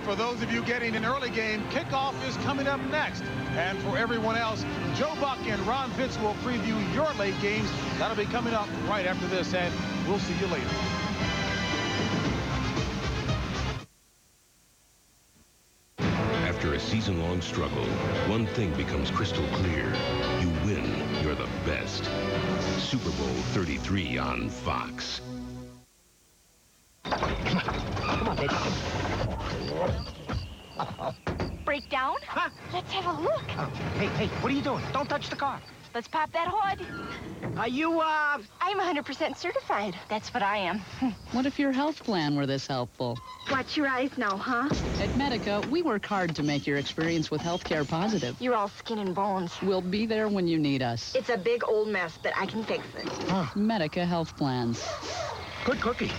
for those of you getting an early game, kickoff is coming up next. And for everyone else, Joe Buck and Ron Fitz will preview your late games. That'll be coming up right after this, and we'll see you later. After a season-long struggle, one thing becomes crystal clear. You win, you're the best. Super Bowl 33 on Fox. Come on, baby. Breakdown? Huh? Let's have a look. Hey, what are you doing? Don't touch the car. Let's pop that hood. Are you, I'm 100% certified. That's what I am. What if your health plan were this helpful? Watch your eyes now, huh? At Medica, we work hard to make your experience with healthcare positive. You're all skin and bones. We'll be there when you need us. It's a big old mess, but I can fix it. Medica Health Plans. Good cookie.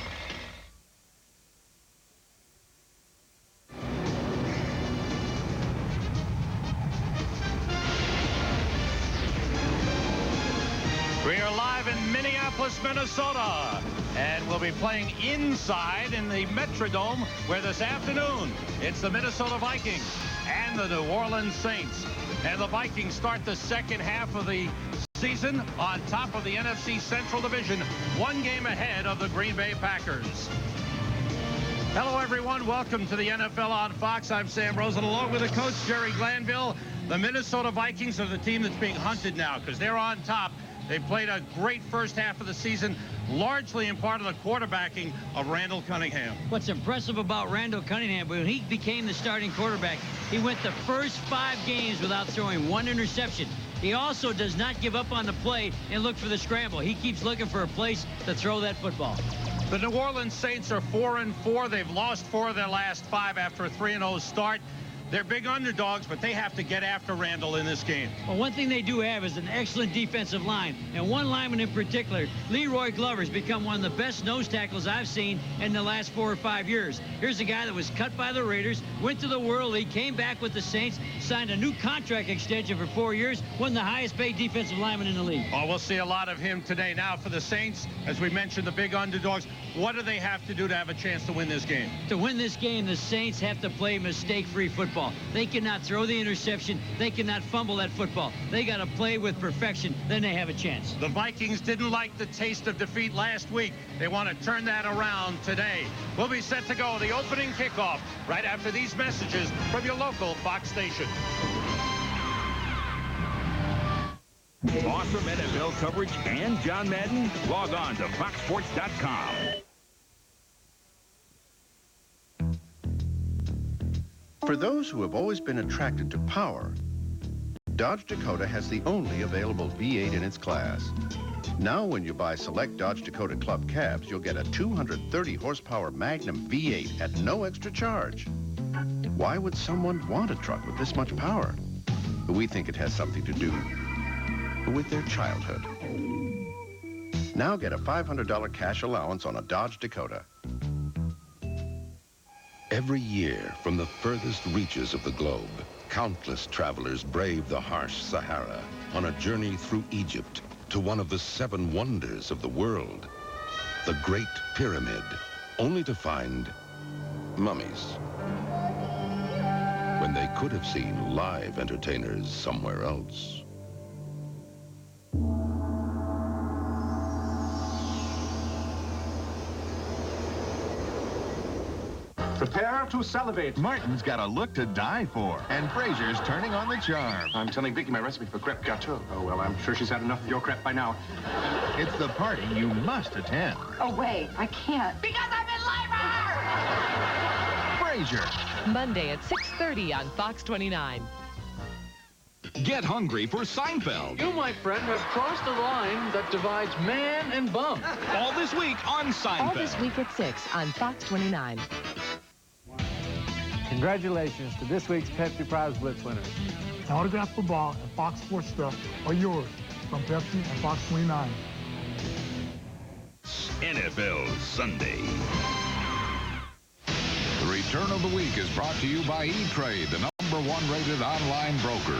We are live in Minneapolis, Minnesota, and we'll be playing inside in the Metrodome, where this afternoon it's the Minnesota Vikings and the New Orleans Saints. And the Vikings start the second half of the season on top of the NFC Central Division, one game ahead of the Green Bay Packers. Hello, everyone. Welcome to the NFL on Fox. I'm Sam Rosen, along with the coach, Jerry Glanville. The Minnesota Vikings are the team that's being hunted now because they're on top. They played a great first half of the season, largely in part of the quarterbacking of Randall Cunningham. What's impressive about Randall Cunningham, when he became the starting quarterback, he went the first 5 games without throwing 1 interception. He also does not give up on the play and look for the scramble. He keeps looking for a place to throw that football. The New Orleans Saints are 4-4. They've lost 4 of their last 5 after a 3-0 start. They're big underdogs, but they have to get after Randall in this game. Well, one thing they do have is an excellent defensive line, and one lineman in particular, Leroy Glover's become one of the best nose tackles I've seen in the last 4 or 5 years. Here's a guy that was cut by the Raiders, went to the World League, came back with the Saints, signed a new contract extension for 4 years, won the highest paid defensive lineman in the league. Oh, we'll see a lot of him today. Now for the Saints, as we mentioned, the big underdogs, what do they have to do to have a chance to win this game? To win this game, the Saints have to play mistake-free football. They cannot throw the interception. They cannot fumble that football. They got to play with perfection. Then they have a chance. The Vikings didn't like the taste of defeat last week. They want to turn that around today. We'll be set to go the opening kickoff right after these messages from your local Fox station. Awesome NFL coverage and John Madden? Log on to foxsports.com. For those who have always been attracted to power, Dodge Dakota has the only available V8 in its class. Now when you buy select Dodge Dakota Club cabs, you'll get a 230 horsepower Magnum V8 at no extra charge. Why would someone want a truck with this much power? We think it has something to do with their childhood. Now get a $500 cash allowance on a Dodge Dakota. Every year, from the furthest reaches of the globe, countless travelers brave the harsh Sahara on a journey through Egypt to one of the 7 wonders of the world, the Great Pyramid, only to find mummies. When they could have seen live entertainers somewhere else. Prepare to salivate. Martin's got a look to die for, and Frazier's turning on the charm. I'm telling Vicky my recipe for crepe gâteau. Oh, well, I'm sure she's had enough of your crepe by now. It's the party you must attend. Oh, wait, I can't. Because I'm in labor! Frazier. Monday at 6:30 on Fox 29. Get hungry for Seinfeld. You, my friend, have crossed the line that divides man and bum. All this week on Seinfeld. All this week at 6 on Fox 29. Congratulations to this week's Pepsi Prize Blitz winners. The autographed football and Fox Sports stuff are yours from Pepsi and Fox 29. NFL Sunday. The return of the week is brought to you by E-Trade, the #1 rated online broker.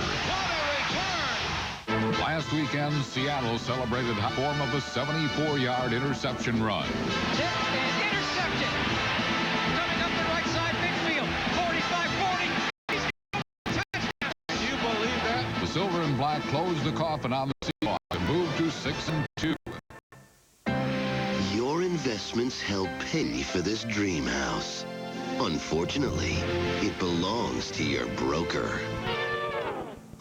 What a return! Last weekend, Seattle celebrated the form of a 74-yard interception run. Interception! Coming up the right side midfield. 40 Why close the coffin on the Seahawks and move to 6-2? Your investments help pay for this dream house. Unfortunately, it belongs to your broker.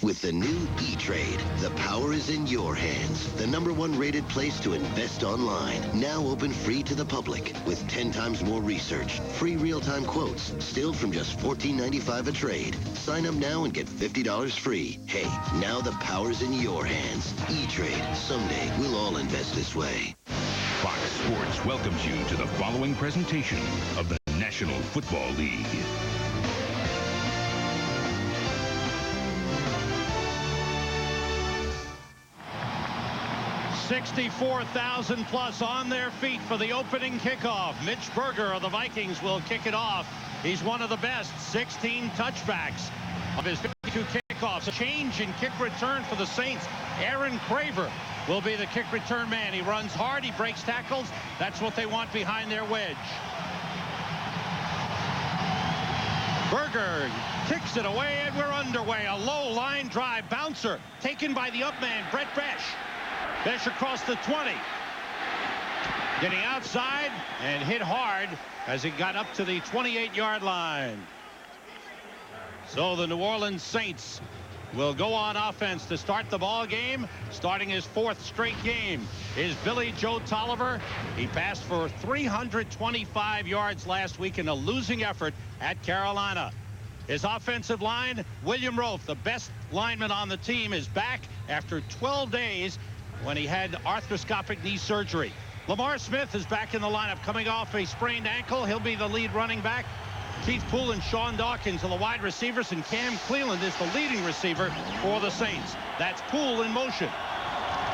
With the new E-Trade, the power is in your hands. The #1 rated place to invest online. Now open free to the public with 10 times more research. Free real-time quotes, still from just $14.95 a trade. Sign up now and get $50 free. Hey, now the power's in your hands. E-Trade. Someday, we'll all invest this way. Fox Sports welcomes you to the following presentation of the National Football League. $64,000 plus on their feet for the opening kickoff. Mitch Berger of the Vikings will kick it off. He's one of the best, 16 touchbacks of his 52 kickoffs. A change in kick return for the Saints. Aaron Craver will be the kick return man. He runs hard, he breaks tackles. That's what they want behind their wedge. Berger kicks it away, and we're underway. A low line drive bouncer taken by the up man, Brett Besh. Besh across the 20. Getting outside and hit hard as he got up to the 28-yard line. So the New Orleans Saints will go on offense to start the ball game. Starting his 4th straight game is Billy Joe Tolliver. He passed for 325 yards last week in a losing effort at Carolina. His offensive line, William Rofe, the best lineman on the team, is back after 12 days when he had arthroscopic knee surgery. Lamar Smith is back in the lineup coming off a sprained ankle. He'll be the lead running back. Keith Poole and Sean Dawkins are the wide receivers, and Cam Cleland is the leading receiver for the Saints. That's Poole in motion.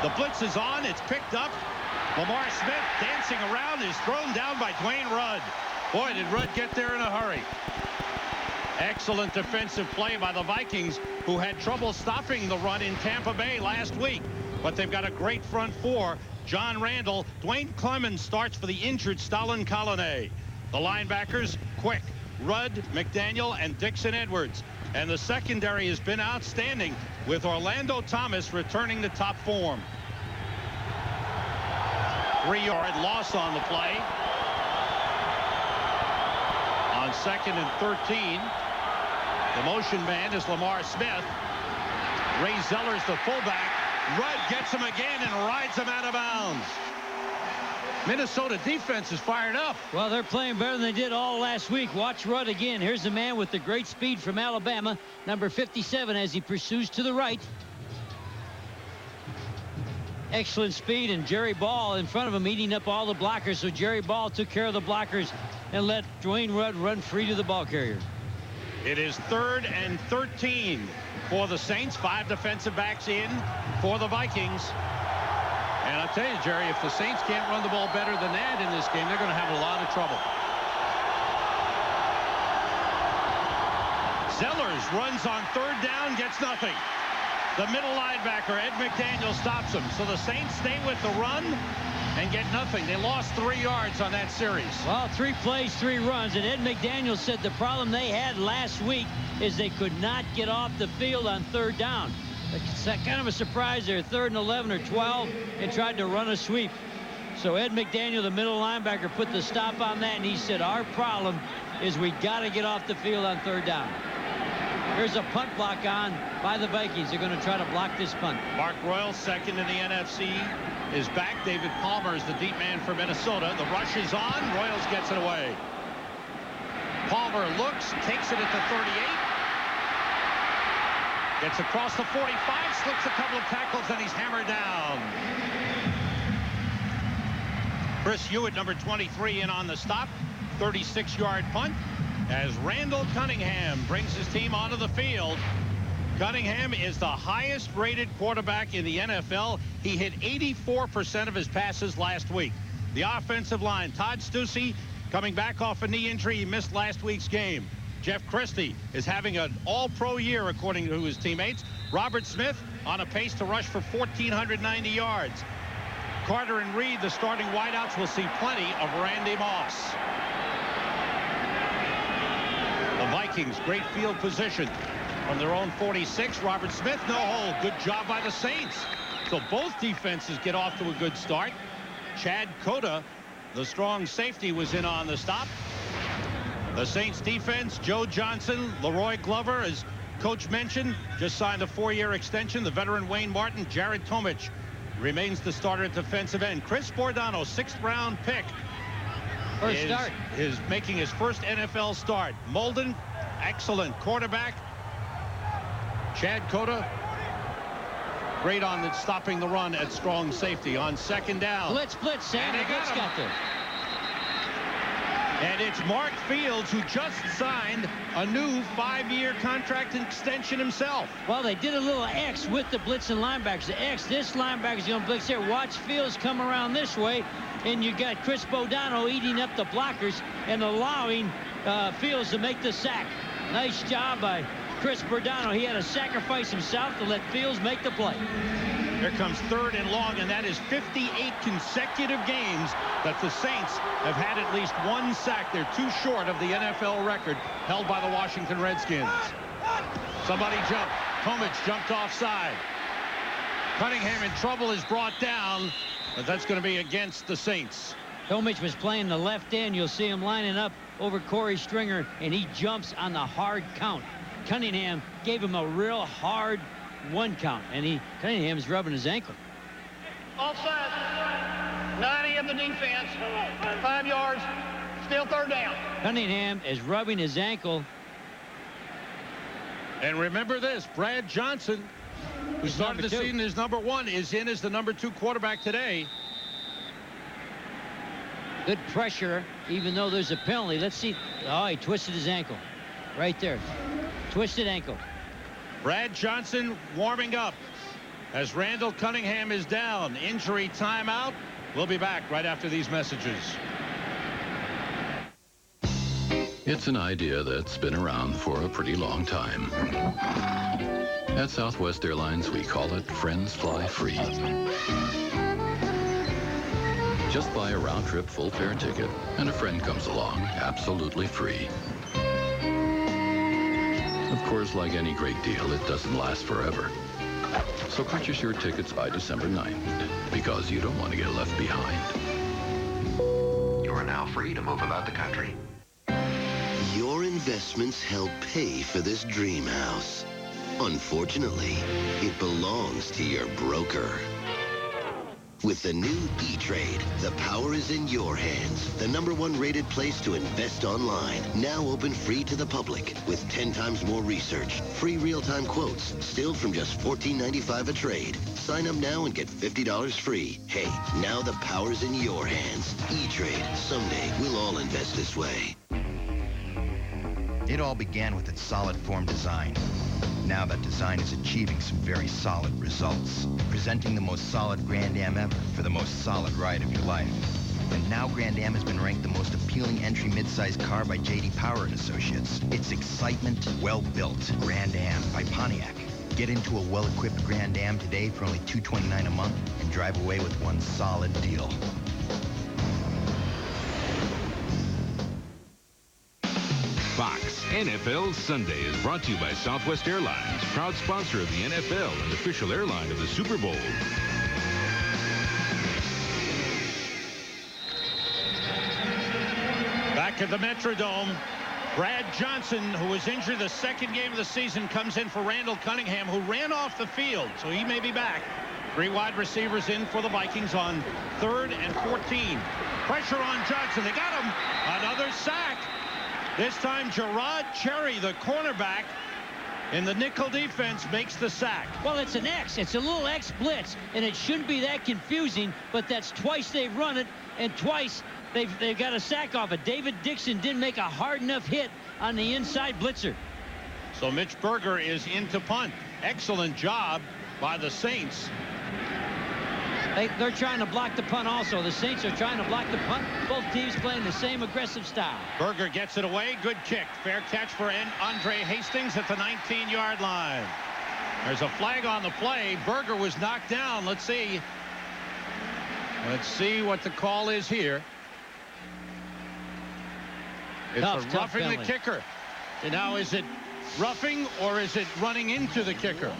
The blitz is on. It's picked up. Lamar Smith dancing around is thrown down by Dwayne Rudd. Boy, did Rudd get there in a hurry. Excellent defensive play by the Vikings, who had trouble stopping the run in Tampa Bay last week. But they've got a great front four. John Randall, Dwayne Clemens starts for the injured Stalin Colonnade. The linebackers, Quick, Rudd, McDaniel, and Dixon Edwards. And the secondary has been outstanding, with Orlando Thomas returning to top form. 3-yard loss on the play. On 2nd and 13, the motion man is Lamar Smith. Ray Zeller's the fullback. Rudd gets him again and rides him out of bounds. Minnesota defense is fired up. Well, they're playing better than they did all last week. Watch Rudd again. Here's the man with the great speed from Alabama, number 57, as he pursues to the right. Excellent speed, and Jerry Ball in front of him eating up all the blockers. So Jerry Ball took care of the blockers and let Dwayne Rudd run free to the ball carrier. It is 3rd and 13 for the Saints. 5 defensive backs in for the Vikings. And I'll tell you, Jerry, if the Saints can't run the ball better than that in this game, they're going to have a lot of trouble. Zellers runs on 3rd down, gets nothing. The middle linebacker, Ed McDaniel, stops him. So the Saints stay with the run and get nothing. They lost 3 yards on that series. Well, 3 plays, 3 runs. And Ed McDaniel said the problem they had last week is they could not get off the field on 3rd down. It's kind of a surprise there, 3rd and 11 or 12, and tried to run a sweep. So Ed McDaniel, the middle linebacker, put the stop on that, and he said, our problem is we got to get off the field on 3rd down. Here's a punt block on by the Vikings. They're going to try to block this punt. Mark Royal, 2nd in the NFC, is back. David Palmer is the deep man for Minnesota. The rush is on. Royals gets it away. Palmer looks, takes it at the 38. Gets across the 45, slips a couple of tackles, and he's hammered down. Chris Hewitt, number 23, in on the stop. 36-yard punt as Randall Cunningham brings his team onto the field. Cunningham is the highest-rated quarterback in the NFL. He hit 84% of his passes last week. The offensive line, Todd Stussy, coming back off a knee injury. He missed last week's game. Jeff Christie is having an all-pro year, according to his teammates. Robert Smith on a pace to rush for 1,490 yards. Carter and Reed, the starting wideouts, will see plenty of Randy Moss. The Vikings, great field position. From their own 46, Robert Smith, no hold. Good job by the Saints. So both defenses get off to a good start. Chad Cota, the strong safety, was in on the stop. The Saints defense, Joe Johnson, Leroy Glover, as Coach mentioned, just signed a 4-year extension. The veteran Wayne Martin, Jared Tomich remains the starter at defensive end. Chris Bordano, 6th-round pick, is making his first NFL start. Molden, excellent quarterback. Chad Cota, great on stopping the run at strong safety on 2nd down. Blitz, Sam. The blitz got there. And it's Mark Fields, who just signed a new 5-year contract extension himself. Well, they did a little X with the blitzing linebackers. The X, this linebacker's going to blitz there. Watch Fields come around this way, and you got Chris Bordano eating up the blockers and allowing Fields to make the sack. Nice job by Chris Bordano. He had to sacrifice himself to let Fields make the play. Here comes 3rd and long, and that is 58 consecutive games that the Saints have had at least 1 sack. They're too short of the NFL record held by the Washington Redskins. Somebody jumped. Tomich jumped offside. Cunningham in trouble, is brought down, but that's going to be against the Saints. Tomich was playing the left end. You'll see him lining up over Corey Stringer, and he jumps on the hard count. Cunningham gave him a real hard 1 count, and Cunningham's rubbing his ankle. Offside. 90 of the defense. 5 yards. Still 3rd down. Cunningham is rubbing his ankle. And remember this, Brad Johnson, who started the season as number 1, is in as the number 2 quarterback today. Good pressure, even though there's a penalty. Let's see. Oh, he twisted his ankle. Right there. Twisted ankle. Brad Johnson warming up as Randall Cunningham is down. Injury timeout. We'll be back right after these messages. It's an idea that's been around for a pretty long time. At Southwest Airlines, we call it Friends Fly Free. Just buy a round-trip full-fare ticket, and a friend comes along absolutely free. Of course, like any great deal, it doesn't last forever. So purchase your tickets by December 9th, because you don't want to get left behind. You are now free to move about the country. Your investments help pay for this dream house. Unfortunately, it belongs to your broker. With the new E-Trade, the power is in your hands. The #1 rated place to invest online. Now open free to the public with 10 times more research. Free real-time quotes, still from just $14.95 a trade. Sign up now and get $50 free. Hey, now the power's in your hands. E-Trade. Someday, we'll all invest this way. It all began with its solid form design. Now that design is achieving some very solid results, presenting the most solid Grand Am ever for the most solid ride of your life. And now Grand Am has been ranked the most appealing entry midsize car by J.D. Power & Associates. It's excitement, well-built. Grand Am by Pontiac. Get into a well-equipped Grand Am today for only $229 a month and drive away with one solid deal. Fox NFL Sunday is brought to you by Southwest Airlines, proud sponsor of the NFL and official airline of the Super Bowl. Back at the Metrodome, Brad Johnson, who was injured the 2nd game of the season, comes in for Randall Cunningham, who ran off the field, so he may be back. 3 wide receivers in for the Vikings on 3rd and 14. Pressure on Johnson. They got him. Another sack. This time, Gerard Cherry, the cornerback in the nickel defense, makes the sack. Well, it's an X. It's a little X blitz, and it shouldn't be that confusing, but that's twice they've run it, and twice they've got a sack off it. David Dixon didn't make a hard enough hit on the inside blitzer. So Mitch Berger is in to punt. Excellent job by the Saints. They're trying to block the punt also. The Saints are trying to block the punt. Both teams playing the same aggressive style. Berger gets it away. Good kick. Fair catch for Andre Hastings at the 19-yard line. There's a flag on the play. Berger was knocked down. Let's see. Let's see what the call is here. It's Tough a roughing the penalty. kicker. And now is it roughing or is it running into the kicker?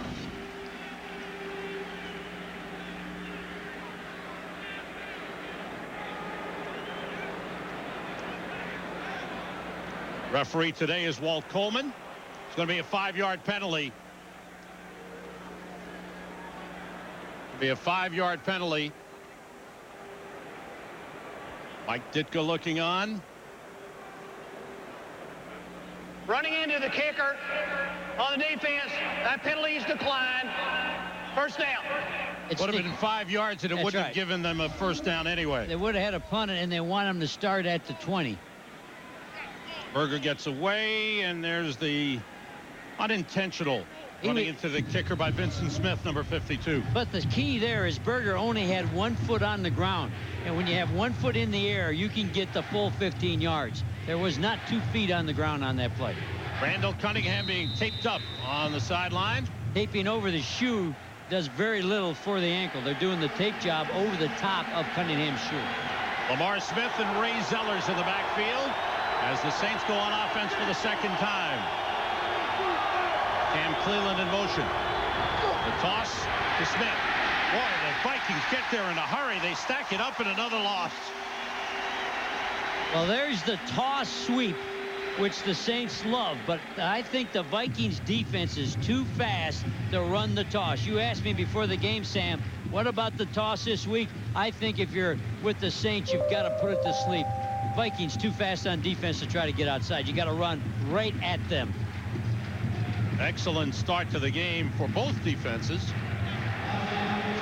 Referee today is Walt Coleman. It's going to be a 5-yard penalty. It'll be a 5-yard penalty. Mike Ditka looking on. Running into the kicker on the defense. That penalty is declined. First down. It would have been 5 yards and it wouldn't have given them a first down anyway. They would have had a punt and they want them to start at the 20. Berger gets away, and there's the unintentional running into the kicker by Vincent Smith, number 52. But the key there is Berger only had 1 foot on the ground. And when you have 1 foot in the air, you can get the full 15 yards. There was not 2 feet on the ground on that play. Randall Cunningham being taped up on the sideline. Taping over the shoe does very little for the ankle. They're doing the tape job over the top of Cunningham's shoe. Lamar Smith and Ray Zellers in the backfield as the Saints go on offense for the second time. Cam Cleveland in motion. The toss to Smith. Boy, the Vikings get there in a hurry. They stack it up in another loss. Well, there's the toss sweep, which the Saints love, but I think the Vikings defense is too fast to run the toss. You asked me before the game, Sam, what about the toss this week? I think if you're with the Saints, you've got to put it to sleep. Vikings too fast on defense to try to get outside. You got to run right at them. Excellent start to the game for both defenses.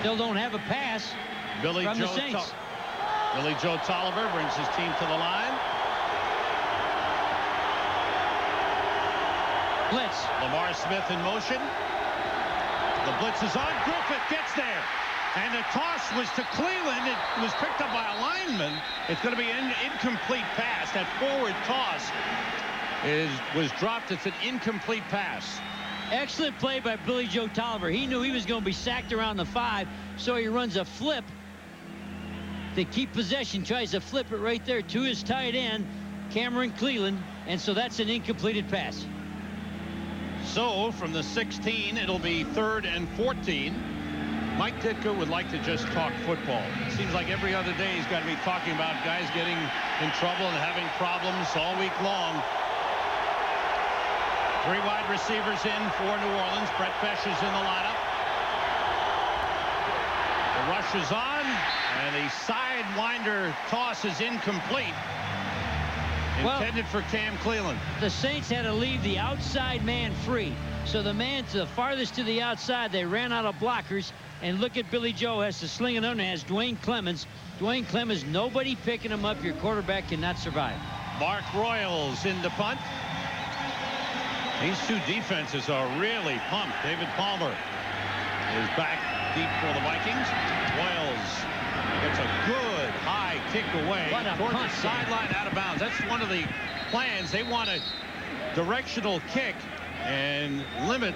Still don't have a pass from the Saints. Billy Joe Tolliver brings his team to the line. Blitz. Lamar Smith in motion. The blitz is on. Griffith gets there. And the toss was to Cleveland. It was picked up by a lineman. It's going to be an incomplete pass. That forward toss was dropped. It's an incomplete pass. Excellent play by Billy Joe Tolliver. He knew he was going to be sacked around the 5, so he runs a flip to keep possession. Tries to flip it right there to his tight end, Cameron Cleveland, and so that's an incompleted pass. So from the 16, it'll be 3rd and 14. Mike Ditka would like to just talk football. It seems like every other day he's got to be talking about guys getting in trouble and having problems all week long. 3 wide receivers in for New Orleans. Brett Fesh is in the lineup. The rush is on, and the sidewinder toss is incomplete. Intended for Cam Cleveland. The Saints had to leave the outside man free. So the man to the farthest to the outside, they ran out of blockers. And look at Billy Joe has to sling it under, has Dwayne Clemens. Dwayne Clemens, nobody picking him up. Your quarterback cannot survive. Mark Royals in the punt. These two defenses are really pumped. David Palmer is back deep for the Vikings. Royals gets a good high kick away toward the sideline, out of bounds. That's one of the plans. They want a directional kick and limit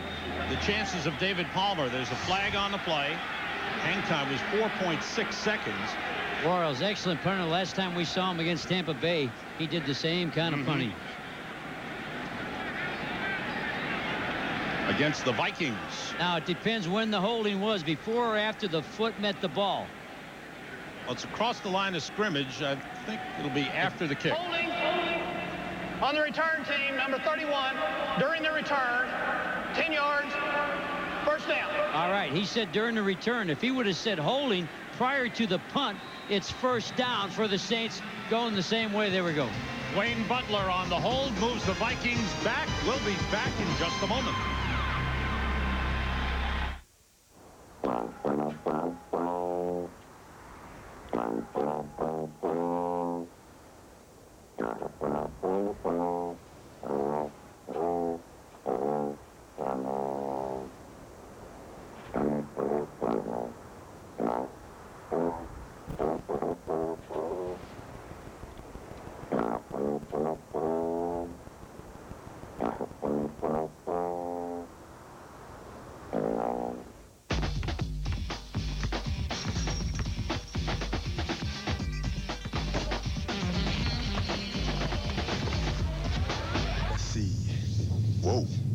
the chances of David Palmer. There's a flag on the play. Hang time was 4.6 seconds. Royals, excellent punter. Last time we saw him against Tampa Bay, he did the same kind of punting. Against the Vikings. Now it depends when the holding was, before or after the foot met the ball. Well, it's across the line of scrimmage. I think it'll be after the kick. Holding on the return team, number 31, during the return, 10 yards, first down. All right, he said during the return. If he would have said holding prior to the punt, it's first down for the Saints, going the same way they were going. Wayne Butler on the hold, moves the Vikings back. We'll be back in just a moment.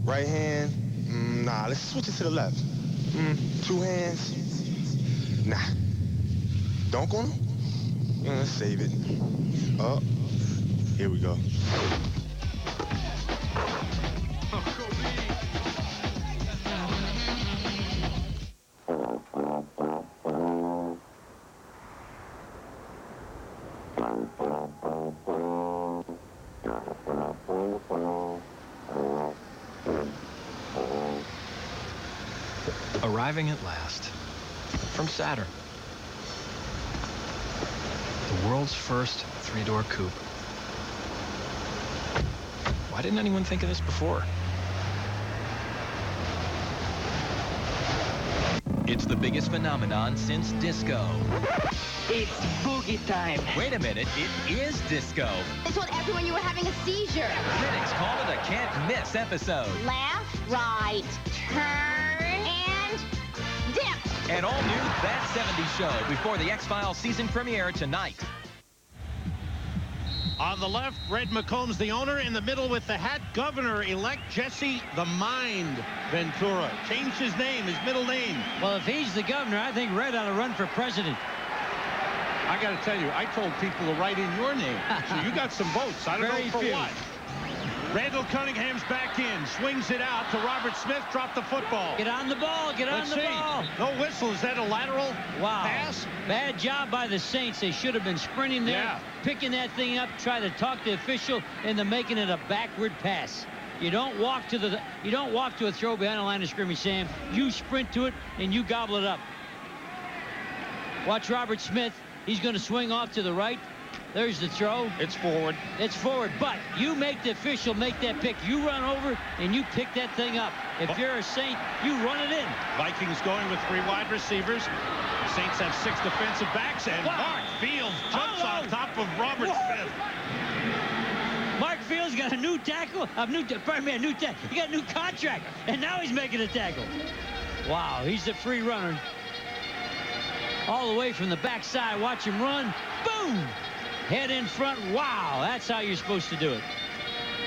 Right hand? Nah, let's switch it to the left. Two hands? Nah. Dunk on him? Let's save it. Oh, here we go. Arriving at last. From Saturn. The world's first three-door coupe. Why didn't anyone think of this before? It's the biggest phenomenon since disco. It's boogie time. Wait a minute, it is disco. This told everyone you were having a seizure. Critics call it a can't-miss episode. Left, right, turn, and dip. An all-new That 70s Show before the X-Files season premiere tonight. On the left, Red McCombs, the owner. In the middle with the hat, Governor-elect Jesse the Mind Ventura. Changed his name, his middle name. Well, if he's the governor, I think Red ought to run for president. I got to tell you, I told people to write in your name. So you got some votes. I don't know for what. Randall Cunningham's back in, swings it out to Robert Smith, dropped the football. Get on the ball, get on the ball. No whistle, is that a lateral pass? Bad job by the Saints. They should have been sprinting there, picking that thing up, try to talk the official into making it a backward pass. You don't walk to a throw behind the line of scrimmage, Sam. You sprint to it and you gobble it up. Watch Robert Smith. He's going to swing off to the right. There's the throw. It's forward. It's forward, but you make the official make that pick. You run over and you pick that thing up. If you're a Saint, you run it in. Vikings going with 3 wide receivers. Saints have 6 defensive backs, and Mark Fields jumps on top of Robert Smith. Mark Fields got a new tackle. He got a new contract, and now he's making a tackle. Wow, he's the free runner. All the way from the backside. Watch him run. Boom! Head in front. Wow, that's how you're supposed to do it.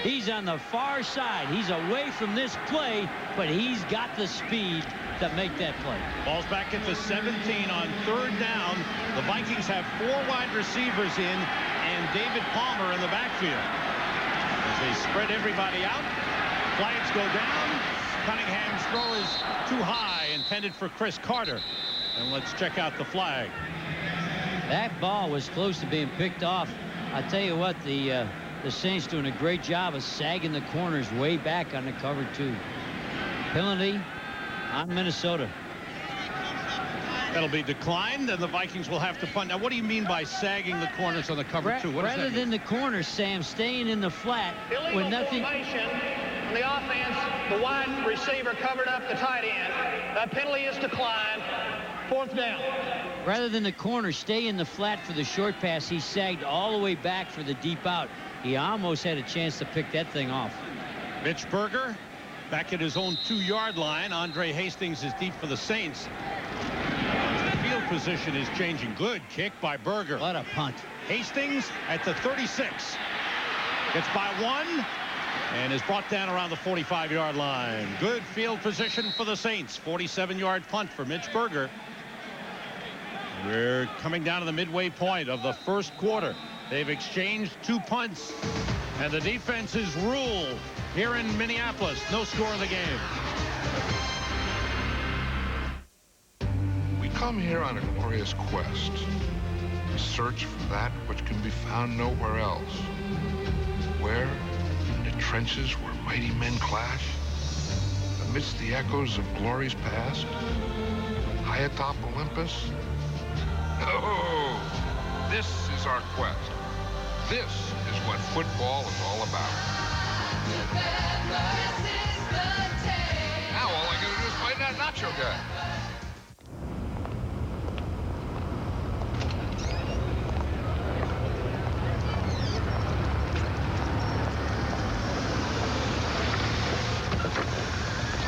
He's on the far side. He's away from this play, but he's got the speed to make that play. Ball's back at the 17 on 3rd down. The Vikings have 4 wide receivers in and David Palmer in the backfield. As they spread everybody out, flags go down. Cunningham's throw is too high, intended for Chris Carter. And let's check out the flag. That ball was close to being picked off. I tell you what, the Saints doing a great job of sagging the corners way back on the cover 2. Penalty on Minnesota. That'll be declined, and the Vikings will have to punt. Now, what do you mean by sagging the corners on the cover 2? What rather than the corners, Sam, staying in the flat Illegal nothing. Formation on the offense. The wide receiver covered up the tight end. That penalty is declined. 4th down. Rather than the corner stay in the flat for the short pass, he sagged all the way back for the deep out. He almost had a chance to pick that thing off. Mitch Berger back at his own 2-yard line. Andre Hastings is deep for the Saints. The field position is changing. Good kick by Berger. What a punt. Hastings at the 36. Gets by 1 and is brought down around the 45-yard line. Good field position for the Saints. 47-yard punt for Mitch Berger. We're coming down to the midway point of the first quarter. They've exchanged 2 punts, and the defenses rule here in Minneapolis. No score in the game. We come here on a glorious quest, a search for that which can be found nowhere else. Where, in the trenches where mighty men clash, amidst the echoes of glory's past, high atop Olympus. Oh, this is our quest. This is what football is all about. Now all I gotta do is find that nacho guy.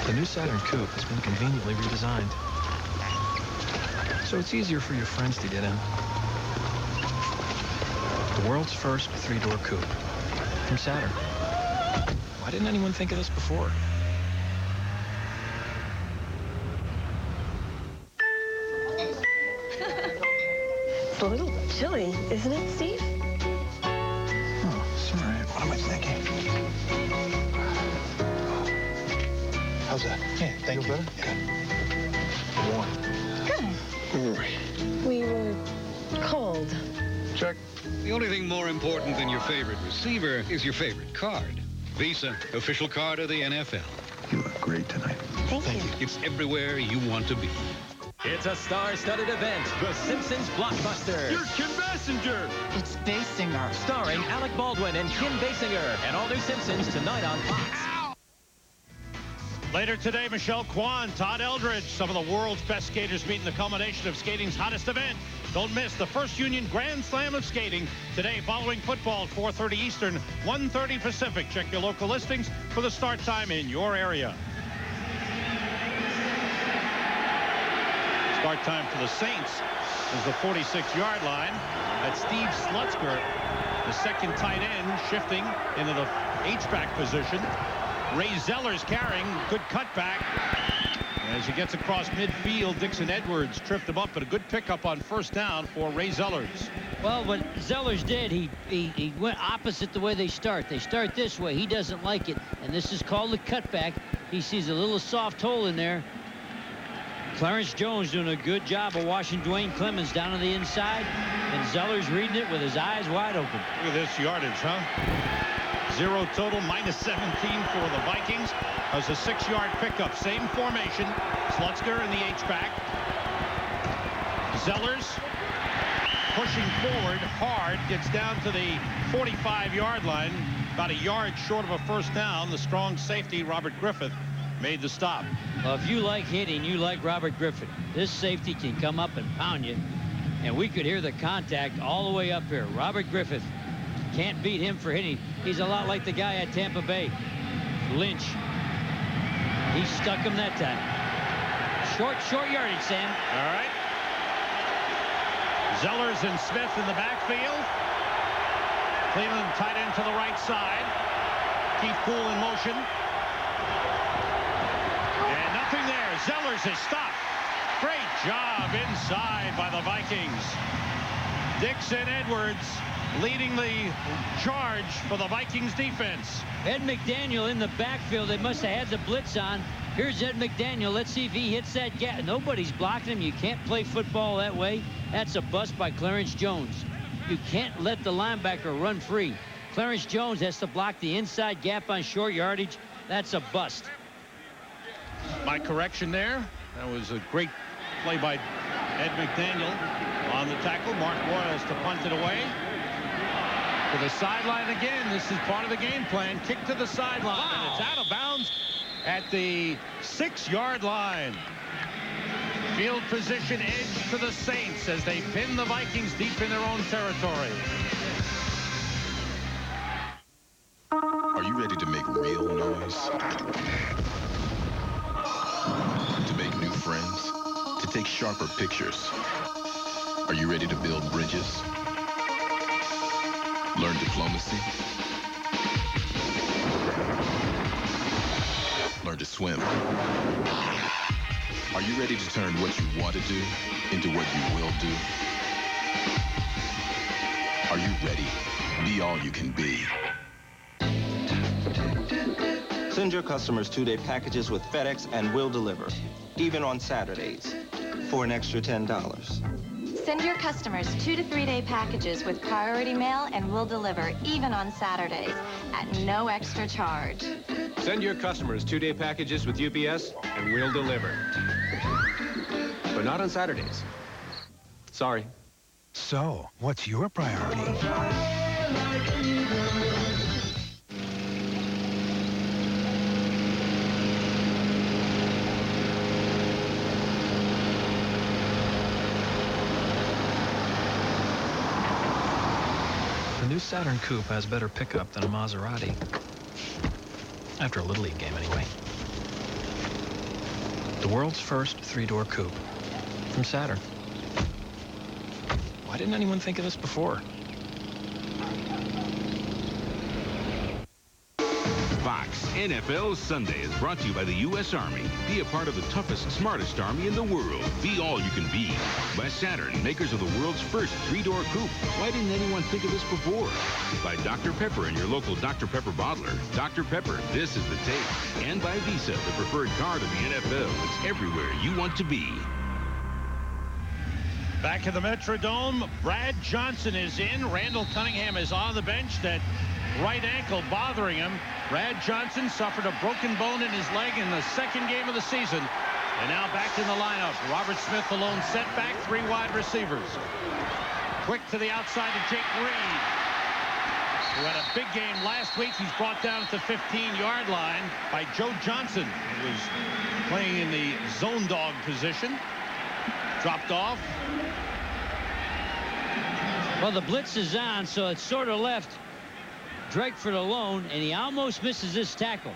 The new Saturn coupe has been conveniently redesigned, so it's easier for your friends to get in. The world's first 3-door coupe from Saturn. Why didn't anyone think of this before? a little chilly, isn't it, Steve? Oh, sorry. What am I thinking? How's that? Yeah, thank you. Better? Good. Warm. Good. We were cold. Check. The only thing more important than your favorite receiver is your favorite card. Visa, official card of the NFL. You look great tonight. Thank you. It's everywhere you want to be. It's a star-studded event, The Simpsons Blockbuster. You're Kim Basinger. It's Basinger. Starring Alec Baldwin and Kim Basinger. And all new Simpsons tonight on Fox. Later today, Michelle Kwan, Todd Eldridge, some of the world's best skaters meeting the culmination of skating's hottest event. Don't miss the first Union Grand Slam of skating today following football, 4:30 Eastern, 1:30 Pacific. Check your local listings for the start time in your area. Start time for the Saints is the 46-yard line. That's Steve Slutzker, the second tight end, shifting into the H-back position. Ray Zeller's carrying, good cutback. As he gets across midfield, Dixon Edwards tripped him up, but a good pickup on first down for Ray Zellers. Well, what Zellers did, he went opposite the way they start. They start this way. He doesn't like it, and this is called the cutback. He sees a little soft hole in there. Clarence Jones doing a good job of washing Dwayne Clemens down on the inside, and Zellers reading it with his eyes wide open. Look at this yardage, huh? 0 total, minus 17 for the Vikings. That was a 6-yard pickup. Same formation. Slutzker in the H-back. Zellers pushing forward hard. Gets down to the 45-yard line. About a yard short of a first down. The strong safety, Robert Griffith, made the stop. Well, if you like hitting, you like Robert Griffith. This safety can come up and pound you. And we could hear the contact all the way up here. Robert Griffith. Can't beat him for hitting. He's a lot like the guy at Tampa Bay, Lynch. He stuck him that time. Short yardage, Sam. All right. Zellers and Smith in the backfield. Cleveland tight end to the right side. Keith Poole in motion. And nothing there. Zellers is stopped. Great job inside by the Vikings. Dixon Edwards leading the charge for the Vikings defense. Ed McDaniel in the backfield. They must have had the blitz on. Here's Ed McDaniel. Let's see if he hits that gap. Nobody's blocking him. You can't play football that way. That's a bust by Clarence Jones. You can't let the linebacker run free. Clarence Jones has to block the inside gap on short yardage. That's a bust. My correction there. That was a great play by Ed McDaniel on the tackle. Mark Royals to punt it away. To the sideline again. This is part of the game plan. Kick to the sideline. And it's out of bounds at the 6-yard line. Field position edge to the Saints as they pin the Vikings deep in their own territory. Are you ready to make real noise? To make new friends? To take sharper pictures? Are you ready to build bridges? Learn diplomacy? Learn to swim? Are you ready to turn what you want to do into what you will do? Are you ready? Be all you can be. Send your customers 2-day packages with FedEx and we'll deliver, even on Saturdays, for an extra $10. Send your customers 2 to 3-day packages with priority mail and we'll deliver even on Saturdays at no extra charge. Send your customers 2-day packages with UPS and we'll deliver. But not on Saturdays. Sorry. So, what's your priority? The new Saturn Coupe has better pickup than a Maserati. After a Little League game, anyway. The world's first 3-door coupe from Saturn. Why didn't anyone think of this before? Fox NFL Sunday is brought to you by the U.S. Army. Be a part of the toughest, smartest Army in the world. Be all you can be. By Saturn, makers of the world's first 3-door coupe. Why didn't anyone think of this before? By Dr. Pepper and your local Dr. Pepper bottler. Dr. Pepper, this is the taste. And by Visa, the preferred card of the NFL. It's everywhere you want to be. Back in the Metrodome, Brad Johnson is in. Randall Cunningham is on the bench. That right ankle bothering him. Brad Johnson suffered a broken bone in his leg in the second game of the season. And now back in the lineup. Robert Smith alone setback, 3 wide receivers. Quick to the outside to Jake Reed, who had a big game last week. He's brought down at the 15-yard line by Joe Johnson, who was playing in the zone dog position. Dropped off. Well, the blitz is on, so it's sort of left Dregford alone, and he almost misses this tackle.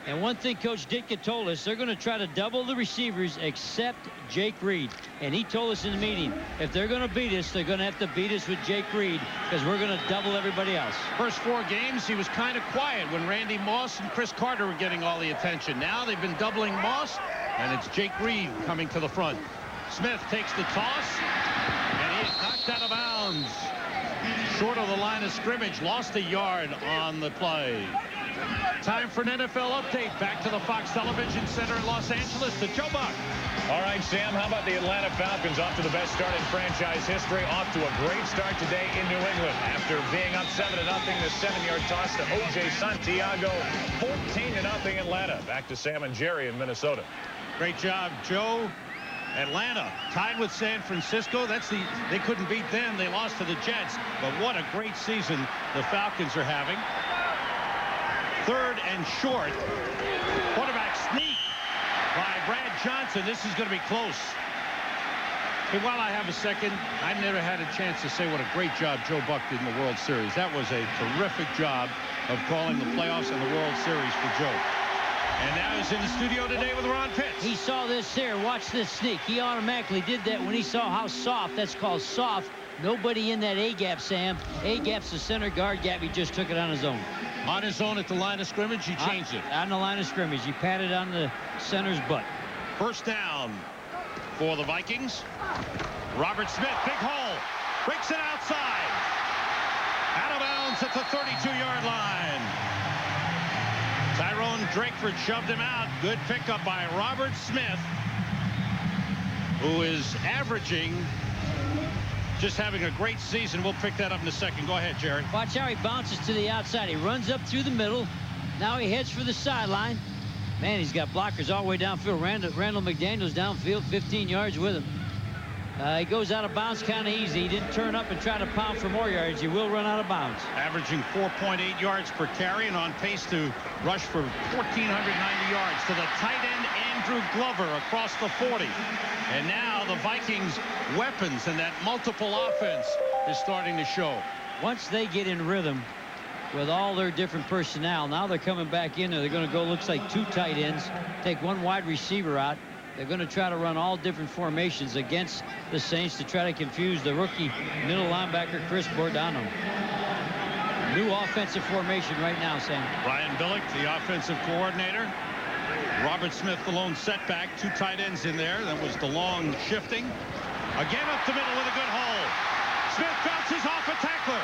And one thing Coach Ditka told us, they're going to try to double the receivers except Jake Reed. And he told us in the meeting, if they're going to beat us, they're going to have to beat us with Jake Reed, because we're going to double everybody else. First 4 games, he was kind of quiet when Randy Moss and Chris Carter were getting all the attention. Now they've been doubling Moss, and it's Jake Reed coming to the front. Smith takes the toss, and he is knocked out of bounds. Short of the line of scrimmage, lost a yard on the play. Time for an NFL update. Back to the Fox Television Center in Los Angeles to Joe Buck. All right, Sam, how about the Atlanta Falcons off to the best start in franchise history? Off to a great start today in New England. After being up 7-0, the 7-yard toss to O.J. Santiago, 14-0 Atlanta. Back to Sam and Jerry in Minnesota. Great job, Joe. Atlanta tied with San Francisco. They couldn't beat them. They lost to the Jets. But what a great season the Falcons are having. 3rd and short. Quarterback sneak by Brad Johnson. This is going to be close. Hey, while I have a second, I've never had a chance to say what a great job Joe Buck did in the World Series. That was a terrific job of calling the playoffs and the World Series for Joe. And now he's in the studio today with Ron Pitts. He saw this here. Watch this sneak. He automatically did that when he saw how soft. That's called soft. Nobody in that A-gap, Sam. A-gap's the center guard gap. He just took it on his own. On his own at the line of scrimmage, he changed it. On the line of scrimmage. He patted on the center's butt. First down for the Vikings. Robert Smith, big hole. Breaks it outside. Out of bounds at the 32-yard line. Tyrone Drakeford shoved him out. Good pickup by Robert Smith, who is averaging, just having a great season. We'll pick that up in a second. Go ahead, Jerry. Watch how he bounces to the outside. He runs up through the middle. Now he heads for the sideline. Man, he's got blockers all the way downfield. Randall McDaniel's downfield, 15 yards with him. He goes out of bounds kind of easy. He didn't turn up and try to pound for more yards. He will run out of bounds. Averaging 4.8 yards per carry and on pace to rush for 1,490 yards to the tight end Andrew Glover across the 40. And now the Vikings' weapons and that multiple offense is starting to show. Once they get in rhythm with all their different personnel, now they're coming back in there. They're going to go, looks like 2 tight ends, take 1 wide receiver out. They're going to try to run all different formations against the Saints to try to confuse the rookie middle linebacker Chris Bordano. New offensive formation right now, Sam. Brian Billick, the offensive coordinator. Robert Smith, the lone setback. 2 tight ends in there. That was the long shifting. Again up the middle with a good hole. Smith bounces off a tackler.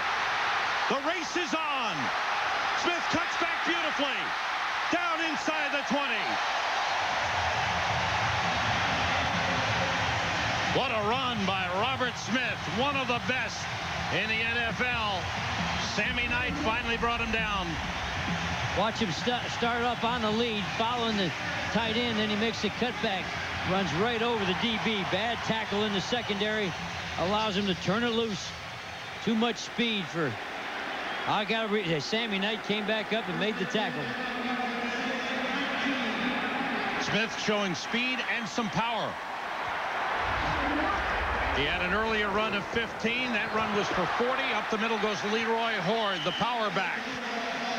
The race is on. Smith cuts back beautifully. Down inside the 20. What a run by Robert Smith, one of the best in the NFL. Sammy Knight finally brought him down. Watch him start up on the lead, following the tight end, then he makes a cutback, runs right over the DB. Bad tackle in the secondary, allows him to turn it loose. Too much speed for... Sammy Knight came back up and made the tackle. Smith showing speed and some power. He had an earlier run of 15. That run was for 40. Up the middle goes Leroy Horde, the power back.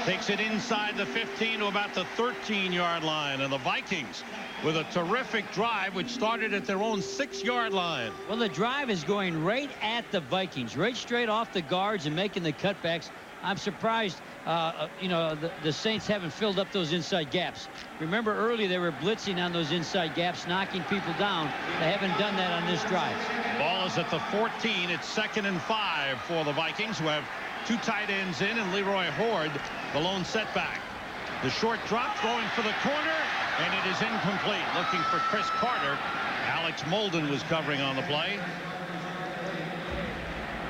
Takes it inside the 15 to about the 13-yard line. And the Vikings with a terrific drive which started at their own 6-yard line. Well, the drive is going right at the Vikings, right straight off the guards and making the cutbacks. I'm surprised, you know, the Saints haven't filled up those inside gaps. Remember earlier they were blitzing on those inside gaps, knocking people down. They haven't done that on this drive. Ball is at the 14. It's 2nd and 5 for the Vikings, who have 2 tight ends in, and Leroy Horde, the lone setback. The short drop, throwing for the corner, and it is incomplete. Looking for Chris Carter. Alex Molden was covering on the play.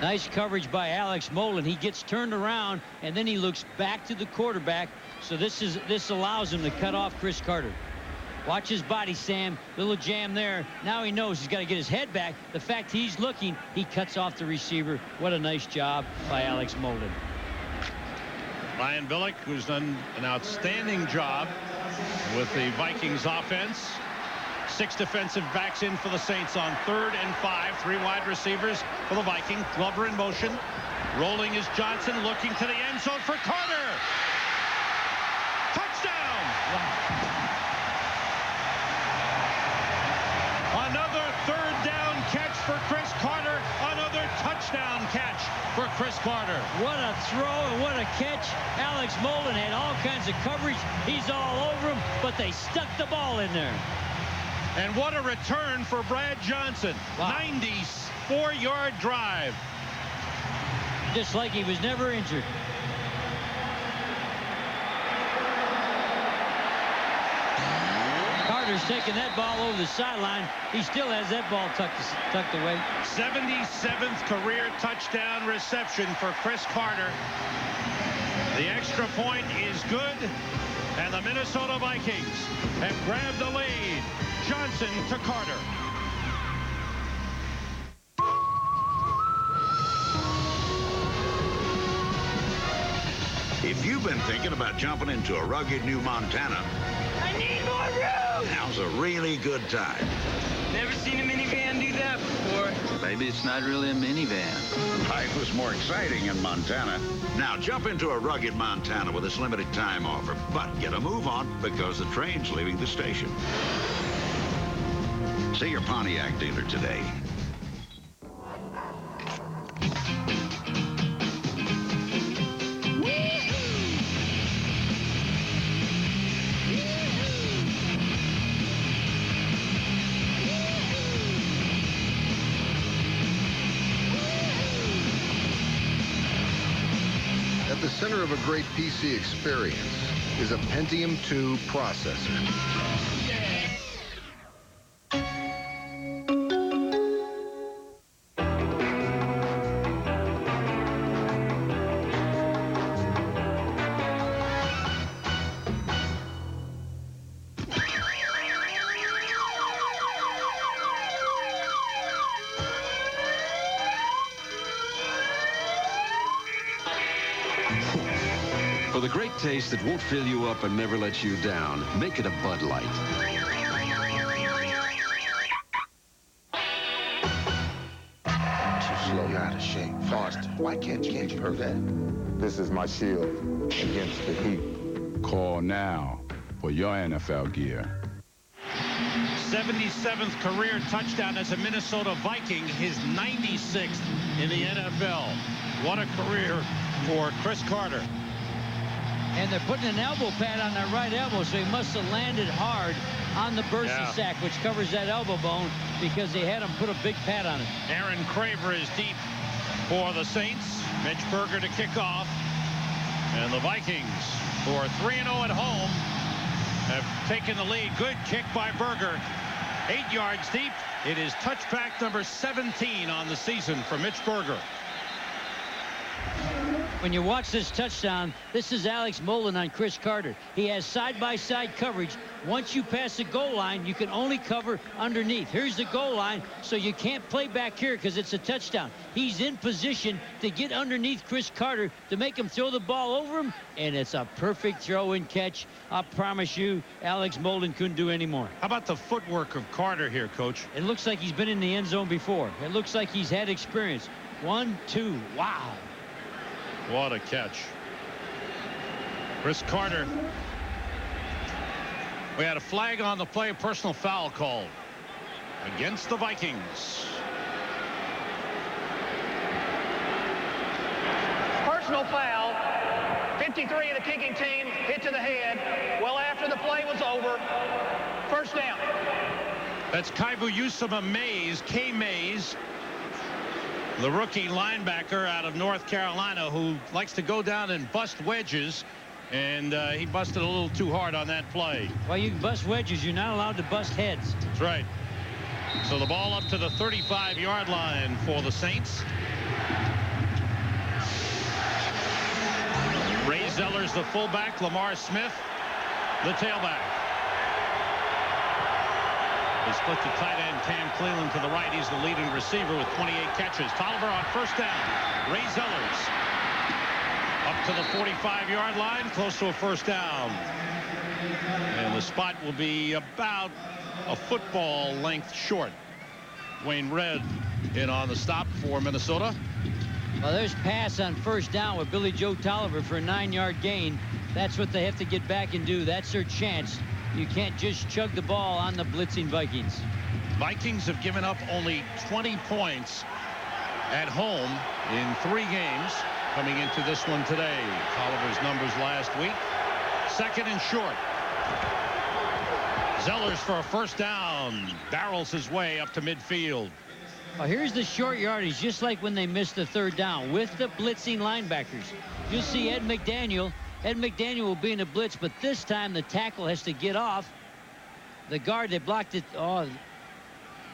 Nice coverage by Alex Molden. He gets turned around, and then he looks back to the quarterback. So this allows him to cut off Chris Carter. Watch his body, Sam. Little jam there. Now he knows he's got to get his head back. The fact he's looking, he cuts off the receiver. What a nice job by Alex Molden. Ryan Billick, who's done an outstanding job with the Vikings offense. 6 defensive backs in for the Saints on 3rd and 5. 3 wide receivers for the Vikings. Glover in motion. Rolling is Johnson, looking to the end zone for Carter. Touchdown! Another 3rd down catch for Chris Carter. Another touchdown catch for Chris Carter. What a throw and what a catch. Alex Molden had all kinds of coverage. He's all over him, but they stuck the ball in there. And what a return for Brad Johnson. Wow. 94-yard drive. Just like he was never injured. Carter's taking that ball over the sideline. He still has that ball tucked away. 77th career touchdown reception for Chris Carter. The extra point is good, and the Minnesota Vikings have grabbed the lead. Johnson to Carter. If you've been thinking about jumping into a rugged new Montana, I need more room! now's a really good time. Never seen a minivan do that before. Maybe it's not really a minivan. Life was more exciting in Montana. Now jump into a rugged Montana with this limited time offer. But get a move on because the train's leaving the station. See your Pontiac dealer today. At the center of a great PC experience is a Pentium 2 processor. For the great taste that won't fill you up and never let you down, make it a Bud Light. Too slow, you're out of shape. Faster. Why can't you do that? This is my shield against the heat. Call now for your NFL gear. 77th career touchdown as a Minnesota Viking, his 96th in the NFL. What a career for Chris Carter. And they're putting an elbow pad on that right elbow, so he must have landed hard on the Bercy sack, which covers that elbow bone, because they had him put a big pad on it. Aaron Craver is deep for the Saints. Mitch Berger to kick off. And the Vikings, who are 3-0 at home, have taken the lead. Good kick by Berger. 8 yards deep. It is touchback number 17 on the season for Mitch Berger. When you watch this touchdown, this is Alex Molden on Chris Carter. He has side-by-side coverage. Once you pass the goal line, you can only cover underneath. Here's the goal line, so you can't play back here because it's a touchdown. He's in position to get underneath Chris Carter to make him throw the ball over him, and it's a perfect throw and catch. I promise you, Alex Molden couldn't do any more. How about the footwork of Carter here, Coach? It looks like he's been in the end zone before. It looks like he's had experience. 1, 2, wow. What a catch. Chris Carter We had a flag on the play, personal foul called against the Vikings. Personal foul. 53 of the kicking team hit to the head well after the play was over. First down. That's Kaivu Usama Mays, K. Mays, the rookie linebacker out of North Carolina who likes to go down and bust wedges. And he busted a little too hard on that play. Well, you can bust wedges. You're not allowed to bust heads. That's right. So the ball up to the 35-yard line for the Saints. Ray Zellers, the fullback. Lamar Smith, the tailback. They split the tight end, Cam Cleveland, to the right. He's the leading receiver with 28 catches. Tolliver on first down. Ray Zellers up to the 45-yard line, close to a first down. And the spot will be about a football length short. Wayne Red in on the stop for Minnesota. Well, there's pass on first down with Billy Joe Tolliver for a 9-yard gain. That's what they have to get back and do. That's their chance. You can't just chug the ball on the blitzing Vikings. Vikings have given up only 20 points at home in 3 games. Coming into this one today. Tolliver's numbers last week. Second and short. Zellers for a first down. Barrels his way up to midfield. Well, here's the short yardage, just like when they missed the third down with the blitzing linebackers. You'll see Ed McDaniel. Ed McDaniel will be in a blitz, but this time the tackle has to get off. The guard, they blocked it. Oh,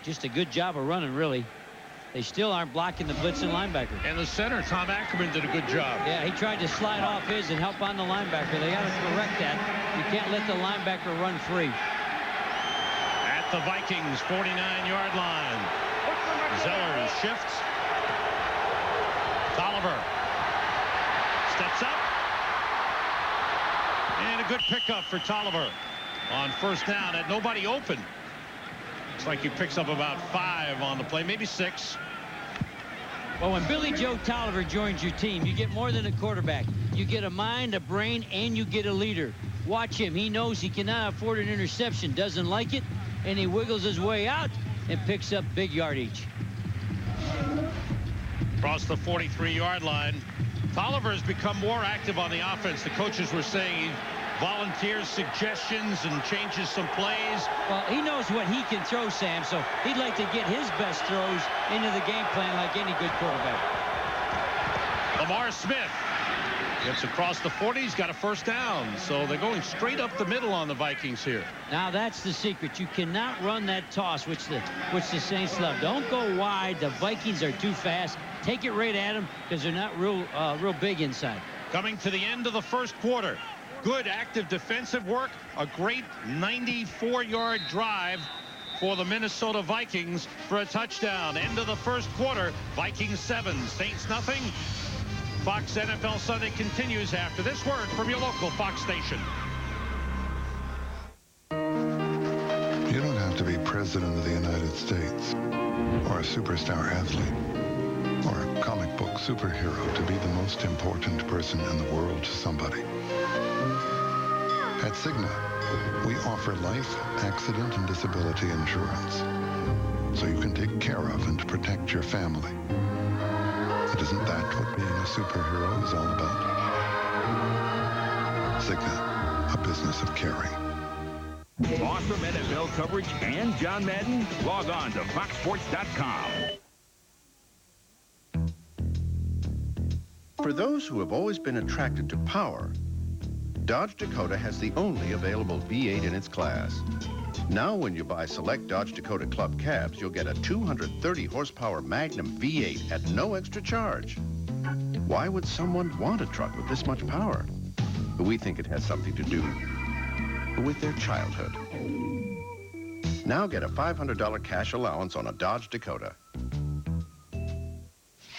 just a good job of running, really. They still aren't blocking the blitzing linebacker. And the center, Tom Ackerman, did a good job. Yeah, he tried to slide off his and help on the linebacker. They got to correct that. You can't let the linebacker run free. At the Vikings 49-yard line. Zellers shifts. Tolliver steps up. And a good pickup for Tolliver on first down. Had nobody open. Looks like he picks up about 5 on the play, maybe 6. Well, when Billy Joe Tolliver joins your team, you get more than a quarterback. You get a mind, a brain, and you get a leader. Watch him. He knows he cannot afford an interception, doesn't like it, and he wiggles his way out and picks up big yardage. Across the 43-yard line. Tolliver has become more active on the offense. The coaches were saying he volunteers suggestions and changes some plays. Well, he knows what he can throw, Sam, so he'd like to get his best throws into the game plan like any good quarterback. Lamar Smith gets across the 40. He's got a first down. So they're going straight up the middle on the Vikings here. Now that's the secret. You cannot run that toss, which the Saints love. Don't go wide. The Vikings are too fast. Take it right at them because they're not real big inside. Coming to the end of the first quarter. Good active defensive work. A great 94-yard drive for the Minnesota Vikings for a touchdown. End of the first quarter. Vikings 7, Saints nothing. Fox NFL Sunday continues after this word from your local Fox station. You don't have to be president of the United States or a superstar athlete or a comic book superhero to be the most important person in the world to somebody. At Cigna, we offer life, accident, and disability insurance so you can take care of and protect your family. But isn't that what being a superhero is all about? Cigna, a business of caring. Awesome NFL coverage and John Madden? Log on to foxsports.com. For those who have always been attracted to power, Dodge Dakota has the only available V8 in its class. Now when you buy select Dodge Dakota Club cabs, you'll get a 230 horsepower Magnum V8 at no extra charge. Why would someone want a truck with this much power? We think it has something to do with their childhood. Now get a $500 cash allowance on a Dodge Dakota.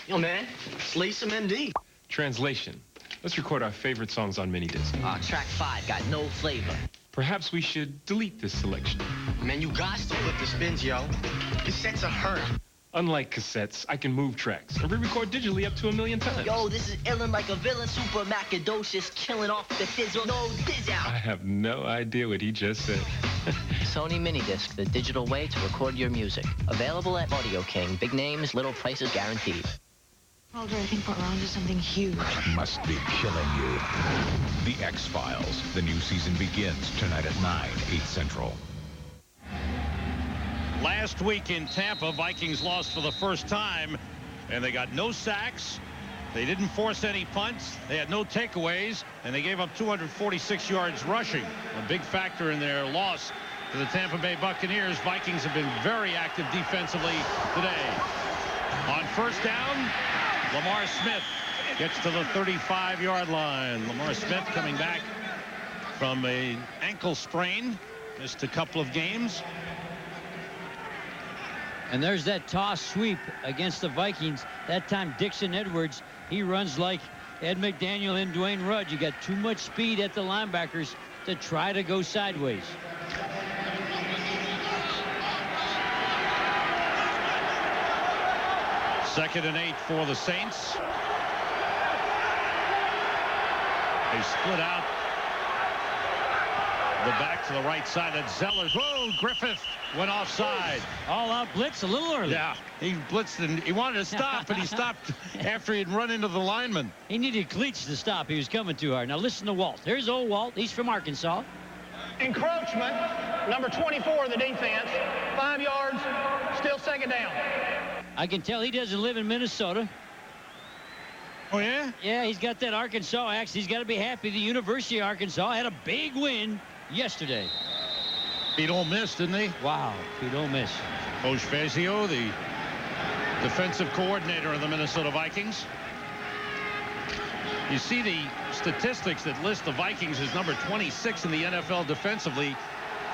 Yo, man, it's Lisa Mendy. Translation. Let's record our favorite songs on mini-disc. Track 5 got no flavor. Perhaps we should delete this selection. Man, you got to put the spins, yo. Cassettes are hurt. Unlike cassettes, I can move tracks and re-record digitally up to 1 million times. Yo, this is illin' like a villain, super macadocious, killing off the thizzle, no thiz out. I have no idea what he just said. Sony Minidisc, the digital way to record your music. Available at Audio King. Big names, little prices guaranteed. Mulder, I think we're onto something huge. Must be killing you. The X-Files. The new season begins tonight at 9, 8 Central. Last week in Tampa, Vikings lost for the first time, and they got no sacks. They didn't force any punts. They had no takeaways, and they gave up 246 yards rushing. A big factor in their loss to the Tampa Bay Buccaneers. Vikings have been very active defensively today. On first down, Lamar Smith gets to the 35-yard line. Lamar Smith coming back from an ankle sprain. Missed a couple of games. And there's that toss sweep against the Vikings. That time Dixon Edwards, he runs like Ed McDaniel and Dwayne Rudd. You got too much speed at the linebackers to try to go sideways. Second and 8 for the Saints. They split out the back to the right side. That's Zeller. Whoa, Griffith went offside. All out blitz a little early. Yeah, he blitzed and he wanted to stop, but he stopped after he'd run into the lineman. He needed cleats to stop. He was coming too hard. Now listen to Walt. Here's old Walt. He's from Arkansas. Encroachment, number 24 of the defense. 5 yards, still second down. I can tell he doesn't live in Minnesota. Oh, yeah? Yeah, he's got that Arkansas accent. He's got to be happy. The University of Arkansas had a big win yesterday. Beat Ole Miss, didn't they? Wow, beat Ole Miss. Coach Fazio, the defensive coordinator of the Minnesota Vikings. You see the statistics that list the Vikings as number 26 in the NFL defensively.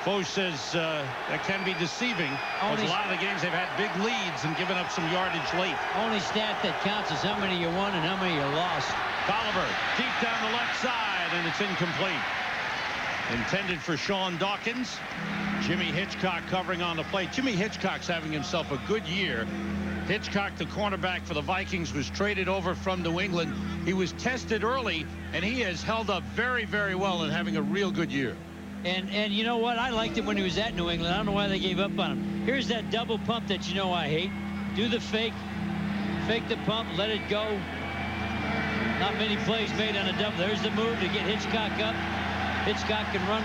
Foch says that can be deceiving. Because a lot of the games they've had big leads and given up some yardage late. Only stat that counts is how many you won and how many you lost. Tolliver deep down the left side, and it's incomplete. Intended for Sean Dawkins. Jimmy Hitchcock covering on the play. Jimmy Hitchcock's having himself a good year. Hitchcock, the cornerback for the Vikings, was traded over from New England. He was tested early, and he has held up very, very well and having a real good year. And you know what? I liked him when he was at New England. I don't know why they gave up on him. Here's that double pump that you know I hate. Do the fake. Fake the pump. Let it go. Not many plays made on a double. There's the move to get Hitchcock up. Hitchcock can run.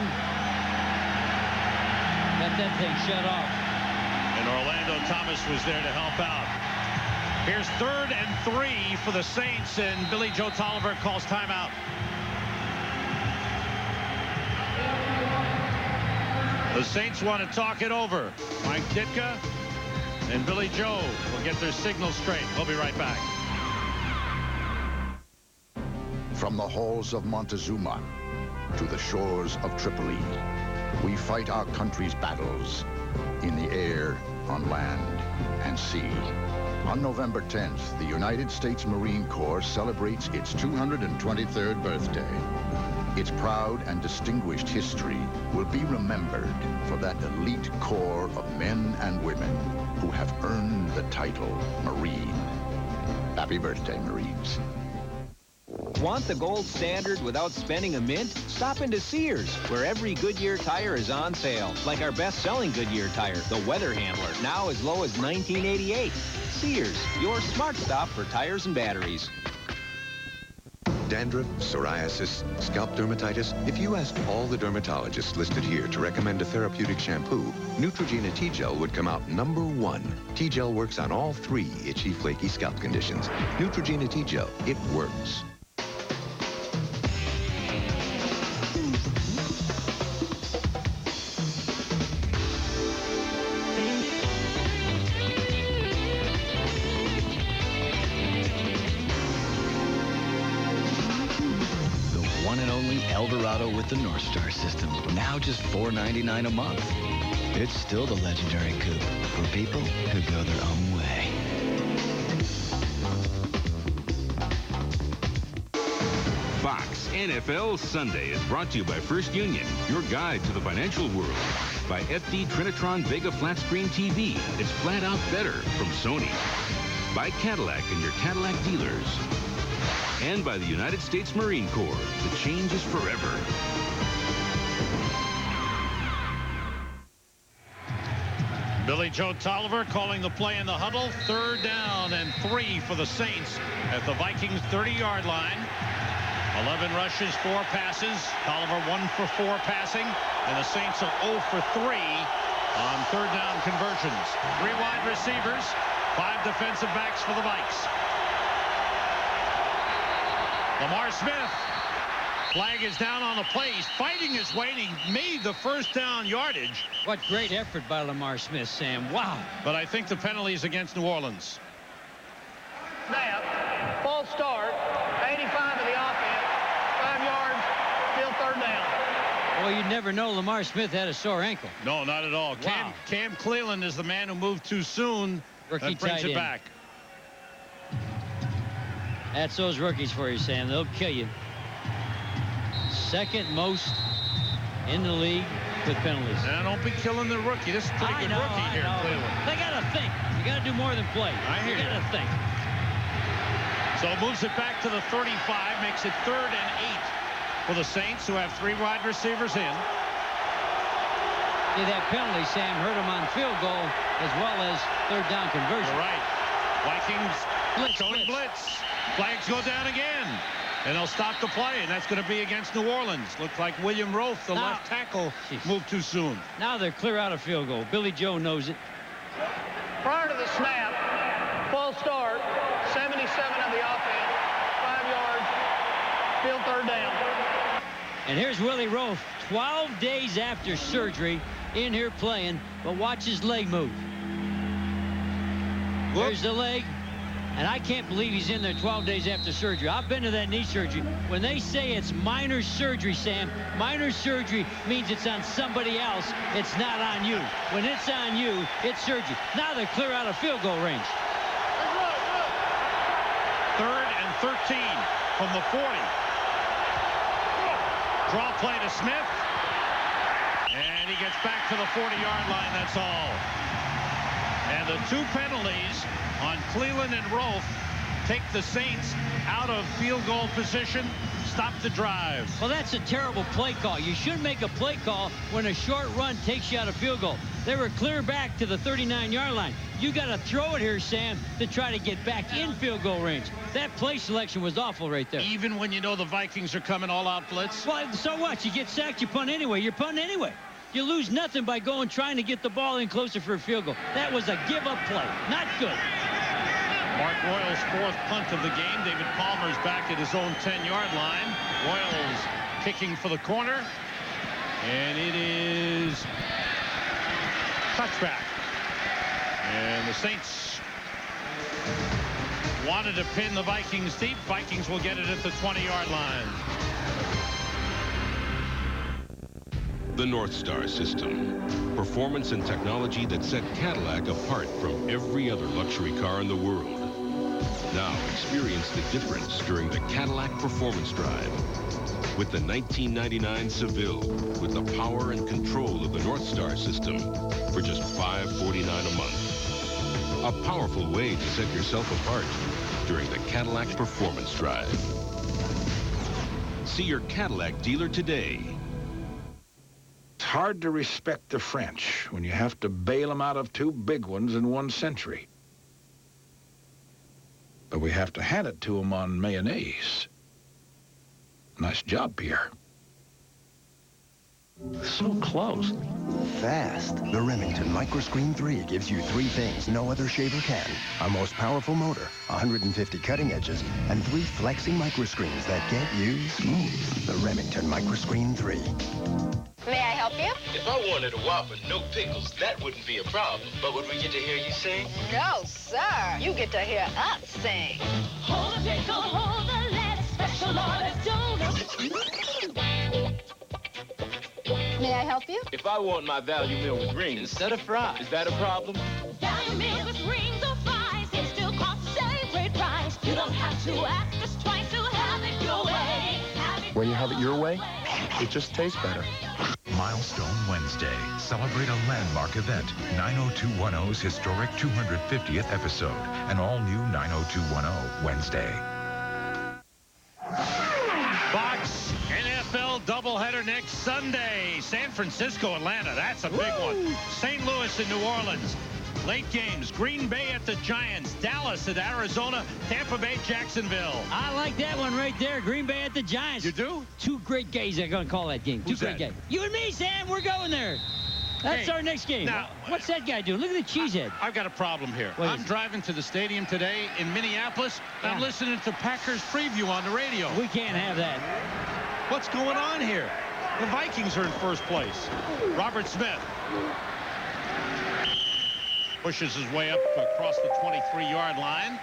Got that thing shut off. And Orlando Thomas was there to help out. Here's 3rd and 3 for the Saints, and Billy Joe Tolliver calls timeout. The Saints want to talk it over. Mike Ditka and Billy Joe will get their signal straight. We'll be right back. From the halls of Montezuma to the shores of Tripoli, we fight our country's battles in the air, on land, and sea. On November 10th, the United States Marine Corps celebrates its 223rd birthday. Its proud and distinguished history will be remembered for that elite corps of men and women who have earned the title Marine. Happy birthday, Marines. Want the gold standard without spending a mint? Stop into Sears, where every Goodyear tire is on sale. Like our best-selling Goodyear tire, the Weather Handler, now as low as $19.88. Sears, your smart stop for tires and batteries. Dandruff, psoriasis, scalp dermatitis. If you asked all the dermatologists listed here to recommend a therapeutic shampoo, Neutrogena T-Gel would come out #1. T-Gel works on all 3 itchy, flaky scalp conditions. Neutrogena T-Gel, it works. Eldorado with the North Star system. Now just $4.99 a month. It's still the legendary coupe for people who go their own way. Fox NFL Sunday is brought to you by First Union, your guide to the financial world. By FD Trinitron Vega flat screen TV. It's flat out better from Sony. By Cadillac and your Cadillac dealers. And by the United States Marine Corps. The change is forever. Billy Joe Tolliver calling the play in the huddle. 3rd down and 3 for the Saints at the Vikings 30-yard line. 11 rushes, 4 passes. Tolliver 1 for 4 passing. And the Saints are 0 for 3 on 3rd down conversions. 3 wide receivers, 5 defensive backs for the Vikes. Lamar Smith. Flag is down on the play. He's fighting his way, and he made the 1st down yardage. What great effort by Lamar Smith, Sam. Wow. But I think the penalty is against New Orleans. Snap. False start. 85 of the offense. 5 yards. Still 3rd down. Well, you'd never know Lamar Smith had a sore ankle. No, not at all. Wow. Cam Cleland is the man who moved too soon. Rookie that brings tight it end. back. That's those rookies for you, Sam. They'll kill you. 2nd most in the league with penalties. Now, don't be killing the rookie. This is a pretty good rookie here, Cleveland. They got to think. You got to do more than play. I hear you. Got to think. So it moves it back to the 35, makes it 3rd and 8 for the Saints, who have 3 wide receivers in. See, that penalty, Sam, hurt them on field goal as well as 3rd down conversion. You're right. Vikings showing blitz. Flags go down again. And they'll stop the play, and that's going to be against New Orleans. Looks like William Rofe, the left tackle, moved too soon. Now they're clear out of field goal. Billy Joe knows it. Prior to the snap, false start. 77 of the offense. 5 yards. Still 3rd down. And here's Willie Rofe, 12 days after surgery, in here playing, but watch his leg move. There's the leg. And I can't believe he's in there 12 days after surgery. I've been to that knee surgery. When they say it's minor surgery, Sam, minor surgery means it's on somebody else. It's not on you. When it's on you, it's surgery. Now they're clear out of field goal range. 3rd and 13 from the 40. Draw play to Smith. And he gets back to the 40-yard line, that's all. And the 2 penalties on Cleland and Rofe take the Saints out of field goal position, stop the drive. Well, that's a terrible play call. You should make a play call when a short run takes you out of field goal. They were clear back to the 39-yard line. You got to throw it here, Sam, to try to get back in field goal range. That play selection was awful right there. Even when you know the Vikings are coming all out blitz? Well, so what? You get sacked, you punt anyway. You're punting anyway. You lose nothing by trying to get the ball in closer for a field goal. That was a give-up play. Not good. Mark Royals' 4th punt of the game. David Palmer's back at his own 10-yard line. Royals kicking for the corner. And it is touchback. And the Saints wanted to pin the Vikings deep. Vikings will get it at the 20-yard line. The North Star system. Performance and technology that set Cadillac apart from every other luxury car in the world. Now experience the difference during the Cadillac Performance Drive. With the 1999 Seville, with the power and control of the North Star system for just $549 a month. A powerful way to set yourself apart during the Cadillac Performance Drive. See your Cadillac dealer today. It's hard to respect the French when you have to bail them out of 2 big ones in 1 century. But we have to hand it to them on mayonnaise. Nice job, Pierre. So close. Fast. The Remington Microscreen 3 gives you 3 things no other shaver can. A most powerful motor, 150 cutting edges, and 3 flexing microscreens that get you smooth. The Remington Microscreen 3. May I help you? If I wanted a Whopper, no pickles, that wouldn't be a problem. But would we get to hear you sing? No, sir. You get to hear us sing. Hold a pickle, hold the lettuce, special orders, May I help you? If I want my value meal with rings instead of fries, is that a problem? Value meal with rings or fries, it still costs the same great price. You don't have to ask us twice to have it your way. When you have it your way, it just tastes better. Milestone Wednesday. Celebrate a landmark event, 90210's historic 250th episode. An all-new 90210 Wednesday. Fox NFL doubleheader next Sunday. San Francisco, Atlanta. That's a big one. St. Louis and New Orleans. Late games. Green Bay at the Giants. Dallas at Arizona. Tampa Bay, Jacksonville. I like that one right there. Green Bay at the Giants. You do? Two great games are going to call that game. Who's Two great that? games. You and me, Sam. We're going there. That's our next game. Now, what's that guy doing? Look at the cheesehead. I've got a problem here. What I'm driving to the stadium today in Minneapolis. Yeah. I'm listening to Packers preview on the radio. We can't have that. What's going on here? The Vikings are in first place. Robert Smith pushes his way up across the 23-yard line.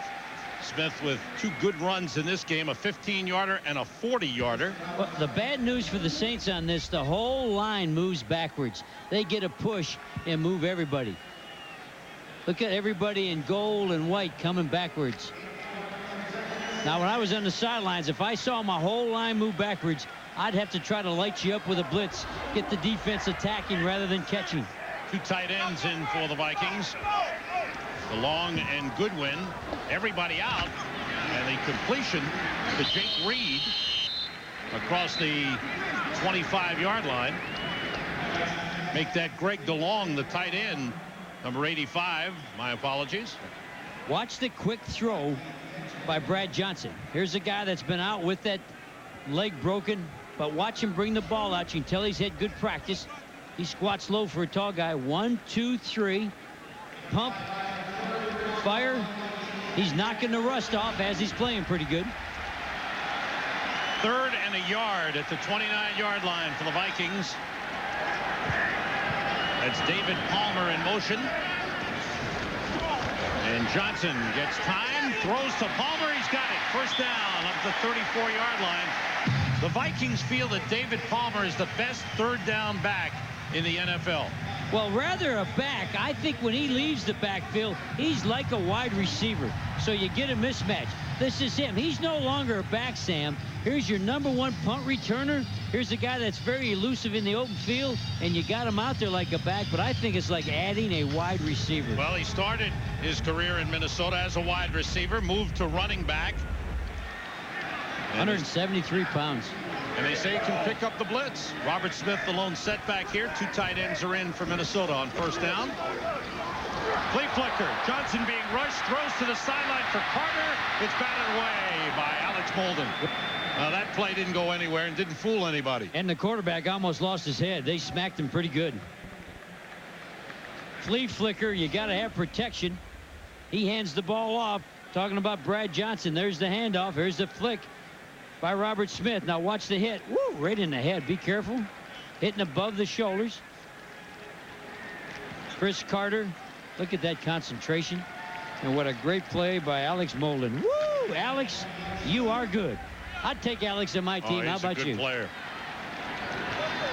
Smith with two good runs in this game, a 15-yarder and a 40-yarder. Well, the bad news for the Saints on this, the whole line moves backwards. They get a push and move everybody. Look at everybody in gold and white coming backwards. Now, when I was on the sidelines, if I saw my whole line move backwards, I'd have to try to light you up with a blitz, get the defense attacking rather than catching. Two tight ends in for the Vikings. DeLong and Goodwin, everybody out, and the completion to Jake Reed across the 25-yard line. Make that Greg DeLong the tight end, number 85. My apologies. Watch the quick throw by Brad Johnson. Here's a guy that's been out with that leg broken, but watch him bring the ball out. You can tell he's had good practice. He squats low for a tall guy. 1, 2, 3. Pump. Fire. He's knocking the rust off as he's playing pretty good. 3rd and a yard at the 29-yard line for the Vikings. That's David Palmer in motion. And Johnson gets time, throws to Palmer. He's got it. First down up the 34-yard line. The Vikings feel that David Palmer is the best third down back in the NFL. Well, rather a back. I think when he leaves the backfield, he's like a wide receiver. So you get a mismatch. This is him. He's no longer a back, Sam. Here's your #1 punt returner. Here's a guy that's very elusive in the open field, and you got him out there like a back, but I think it's like adding a wide receiver. Well, he started his career in Minnesota as a wide receiver, moved to running back. 173 pounds. And they say he can pick up the blitz. Robert Smith, the lone setback here. Two tight ends are in for Minnesota on first down. Flea flicker. Johnson being rushed. Throws to the sideline for Carter. It's batted away by Alex Molden. That play didn't go anywhere and didn't fool anybody. And the quarterback almost lost his head. They smacked him pretty good. Flea flicker. You got to have protection. He hands the ball off. Talking about Brad Johnson. There's the handoff. Here's the flick by Robert Smith. Now watch the hit. Woo, right in the head. Be careful. Hitting above the shoulders. Chris Carter. Look at that concentration. And what a great play by Alex Molden. Woo, Alex, you are good. I'd take Alex on my team. How about you? He's a good player.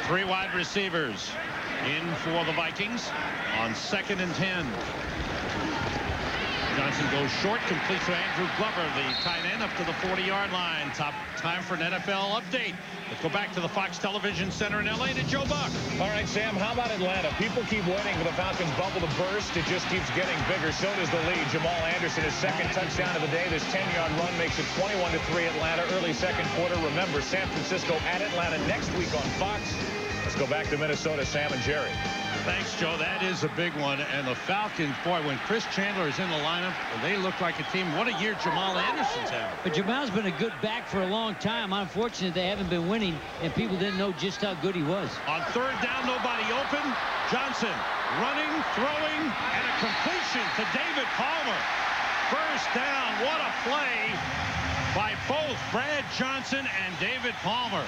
3 wide receivers in for the Vikings on 2nd and 10. Johnson goes short, completes to Andrew Glover, the tight end, up to the 40-yard line. Time for an NFL update. Let's go back to the Fox Television Center in L.A. to Joe Buck. All right, Sam, how about Atlanta? People keep waiting for the Falcons' bubble to burst. It just keeps getting bigger. So does the lead. Jamal Anderson, his second touchdown of the day. This 10-yard run makes it 21-3 Atlanta. Early second quarter. Remember, San Francisco at Atlanta next week on Fox. Let's go back to Minnesota, Sam and Jerry. Thanks, Joe. That is a big one. And the Falcons, boy, when Chris Chandler is in the lineup, they look like a team. What a year Jamal Anderson's had. But Jamal's been a good back for a long time. Unfortunately, they haven't been winning, and people didn't know just how good he was. On 3rd down, nobody open. Johnson running, throwing, and a completion to David Palmer. First down. What a play by both Brad Johnson and David Palmer.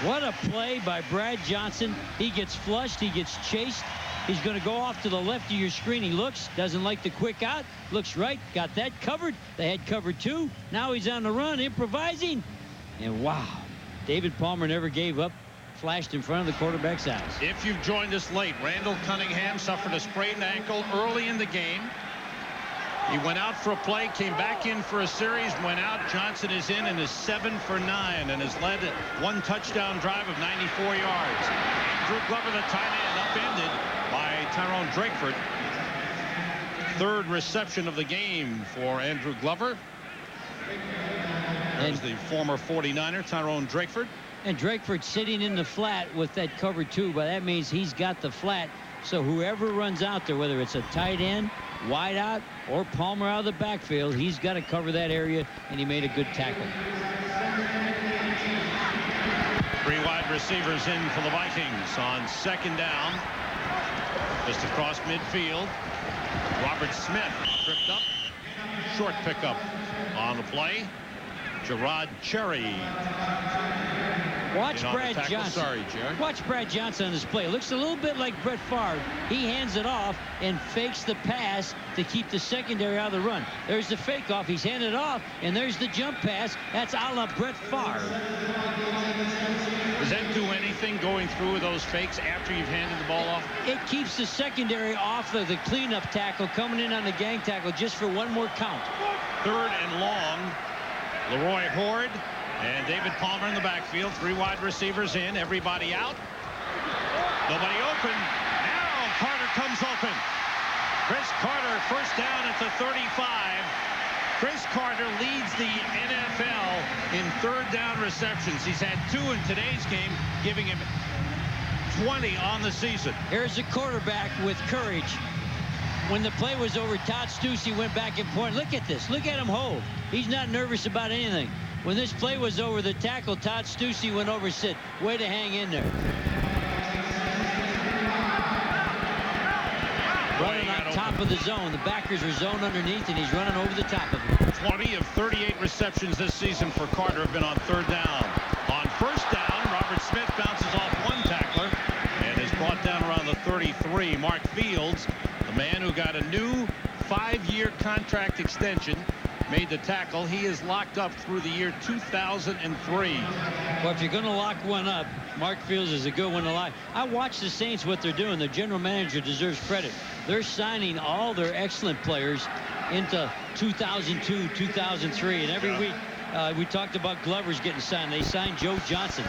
What a play by Brad Johnson. He gets flushed. He gets chased. He's going to go off to the left of your screen. He looks, doesn't like the quick out, looks right, got that covered. They had covered 2. Now he's on the run, improvising. And wow, David Palmer never gave up. Flashed in front of the quarterback's eyes. If you've joined us late, Randall Cunningham suffered a sprained ankle early in the game. He went out for a play, came back in for a series, went out. Johnson is in and is 7 for 9 and has led one touchdown drive of 94 yards. Andrew Glover, the tight end, upended by Tyrone Drakeford. Third reception of the game for Andrew Glover. There's the former 49er, Tyrone Drakeford. And Drakeford sitting in the flat with that cover 2, but that means he's got the flat. So whoever runs out there, whether it's a tight end, wide out, or Palmer out of the backfield, he's got to cover that area, and he made a good tackle. 3 wide receivers in for the Vikings on second down. Just across midfield. Robert Smith tripped up. Short pickup on the play. Gerard Cherry. Watch Brad Johnson. Sorry, Jerry. Watch Brad Johnson on this play. It looks a little bit like Brett Favre. He hands it off and fakes the pass to keep the secondary out of the run. There's the fake off. He's handed off, and there's the jump pass. That's a la Brett Favre. Does that do anything going through those fakes after you've handed the ball off? It keeps the secondary off of the cleanup tackle coming in on the gang tackle just for one more count. 3rd and long. Leroy Horde and David Palmer in the backfield. 3 wide receivers in. Everybody out. Nobody open. Now Carter comes open. Chris Carter, first down at the 35. Chris Carter leads the NFL in 3rd down receptions. He's had 2 in today's game, giving him 20 on the season. Here's the quarterback with courage. When the play was over, Todd Stussy went back and pointed. Look at this. Look at him hold. He's not nervous about anything. When this play was over, the tackle, Todd Stussy, went over and said, way to hang in there. Running on top of the zone. The backers are zoned underneath, and he's running over the top of it. 20 of 38 receptions this season for Carter have been on 3rd down. On 1st down, Robert Smith bounces off one tackler and is brought down around the 33. Mark Fields, the man who got a new 5-year contract extension, made the tackle. He is locked up through the year 2003. Well, if you're going to lock one up, Mark Fields is a good one to lock. I watch the Saints, what they're doing. The general manager deserves credit. They're signing all their excellent players into 2002, 2003, and every week we talked about Glover's getting signed. They signed Joe Johnson.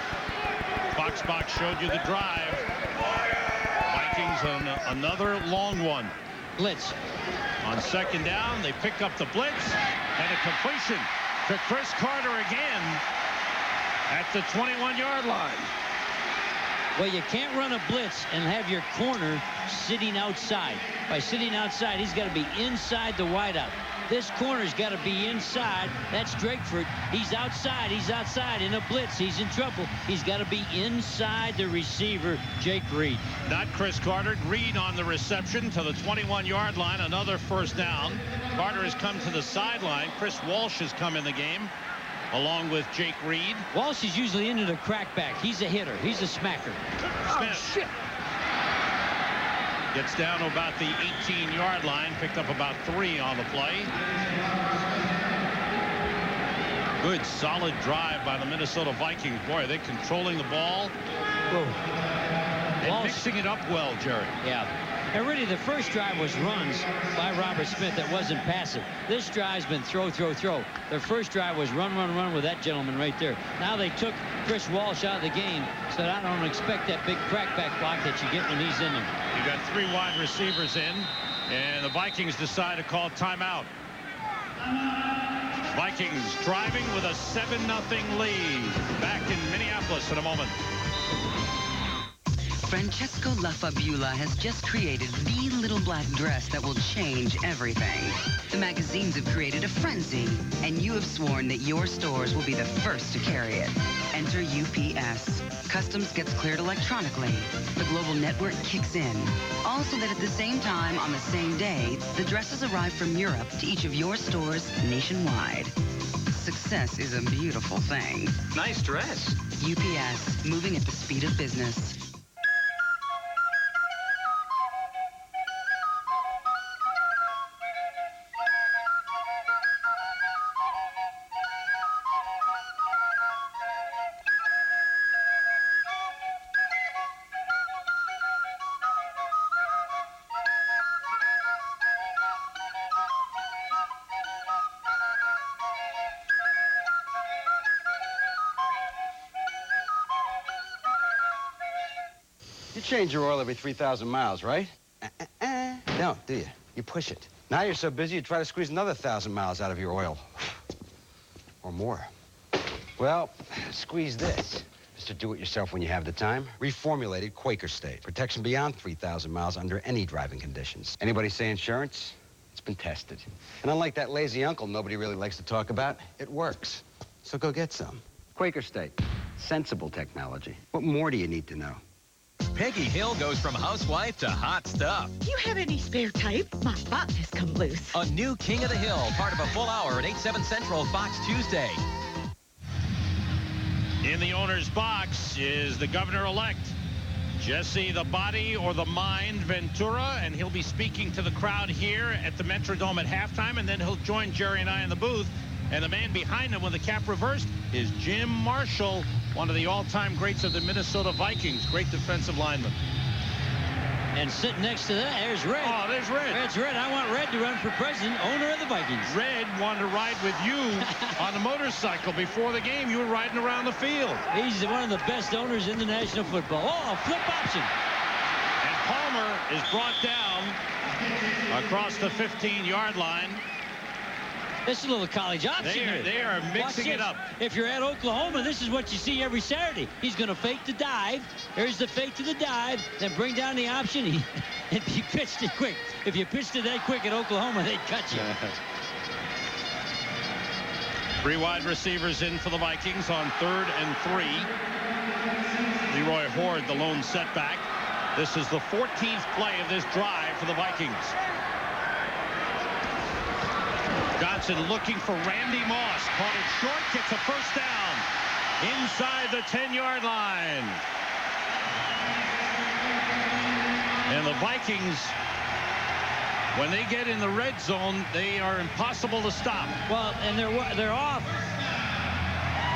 Fox Box showed you the drive. Vikings on another long one. Blitz. On 2nd down, they pick up the blitz and a completion to Chris Carter again at the 21-yard line. Well, you can't run a blitz and have your corner sitting outside. By sitting outside, he's got to be inside the wideout. This corner's got to be inside. That's Drakeford. He's outside. He's outside in a blitz. He's in trouble. He's got to be inside the receiver, Jake Reed. Not Chris Carter. Reed on the reception to the 21-yard line. Another 1st down. Carter has come to the sideline. Chris Walsh has come in the game along with Jake Reed. Walsh is usually into the crackback. He's a hitter. He's a smacker. Smith. Oh, shit. Gets down to about the 18-yard line. Picked up about 3 on the play. Good, solid drive by the Minnesota Vikings. Boy, are they controlling the ball. Whoa. And mixing it up well, Jerry. Yeah. And really, the first drive was runs by Robert Smith that wasn't passive. This drive's been throw, throw, throw. Their first drive was run, run, run with that gentleman right there. Now they took Chris Walsh out of the game, so I don't expect that big crackback block that you get when he's in there. You got 3 wide receivers in, and the Vikings decide to call timeout. Vikings driving with a 7-0 lead. Back in Minneapolis in a moment. Francesco Lafabula has just created the little black dress that will change everything. The magazines have created a frenzy, and you have sworn that your stores will be the first to carry it. Enter UPS. Customs gets cleared electronically. The global network kicks in. Also that at the same time, on the same day, the dresses arrive from Europe to each of your stores nationwide. Success is a beautiful thing. Nice dress. UPS, moving at the speed of business. You change your oil every 3,000 miles, right? No, do you? You push it. Now you're so busy you try to squeeze another 1,000 miles out of your oil. Or more. Well, squeeze this. Mr. Do-It-Yourself when you have the time. Reformulated Quaker State. Protection beyond 3,000 miles under any driving conditions. Anybody say insurance? It's been tested. And unlike that lazy uncle nobody really likes to talk about, it works. So go get some. Quaker State. Sensible technology. What more do you need to know? Peggy Hill goes from housewife to hot stuff. Do you have any spare type? My bot has come loose. A new King of the Hill, part of a full hour at 8/7 Central, Fox Tuesday. In the owner's box is the governor-elect, Jesse the Body or the Mind Ventura, and he'll be speaking to the crowd here at the Metrodome at halftime, and then he'll join Jerry and I in the booth. And the man behind him with the cap reversed is Jim Marshall, one of the all-time greats of the Minnesota Vikings. Great defensive lineman. And sitting next to that, there's Red. Oh, there's Red. Red's Red. I want Red to run for president, owner of the Vikings. Red wanted to ride with you on a motorcycle before the game. You were riding around the field. He's one of the best owners in the National Football. Oh, a flip option. And Palmer is brought down across the 15-yard line. This is a little college option. They are mixing it up. If you're at Oklahoma, this is what you see every Saturday. He's going to fake the dive. Here's the fake to the dive. Then bring down the option. If you pitched it quick. If you pitched it that quick at Oklahoma, they'd cut you. 3 wide receivers in for the Vikings on 3rd and 3. Leroy Horde, the lone setback. This is the 14th play of this drive for the Vikings. Johnson looking for Randy Moss. Caught it short, gets a first down inside the 10-yard line. And the Vikings, when they get in the red zone, they are impossible to stop. Well, and they're off.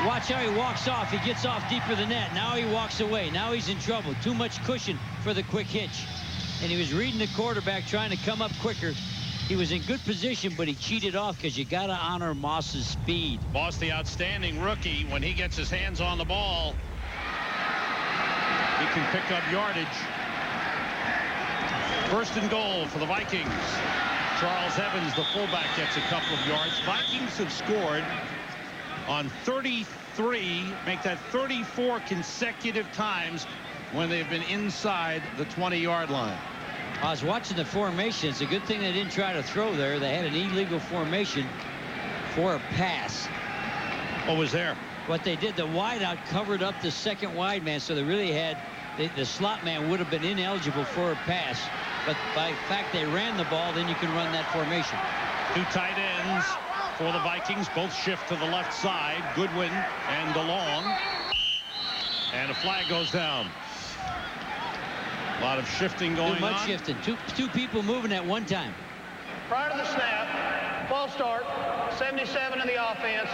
Watch how he walks off. He gets off deeper than that. Now he walks away. Now he's in trouble. Too much cushion for the quick hitch. And he was reading the quarterback, trying to come up quicker. He was in good position, but he cheated off because you got to honor Moss's speed. Moss, the outstanding rookie, when he gets his hands on the ball, he can pick up yardage. 1st and goal for the Vikings. Charles Evans, the fullback, gets a couple of yards. Vikings have scored on 33, make that 34 consecutive times when they've been inside the 20-yard line. I was watching the formation. It's a good thing they didn't try to throw there. They had an illegal formation for a pass. What was there? What they did, the wideout covered up the second wide man, so they really had the slot man would have been ineligible for a pass. But by fact they ran the ball, then you can run that formation. 2 tight ends for the Vikings, both shift to the left side. Goodwin and DeLong. And a flag goes down. A lot of shifting going on. Too much shifting. Two people moving at one time. Prior to the snap, false start, 77 in the offense,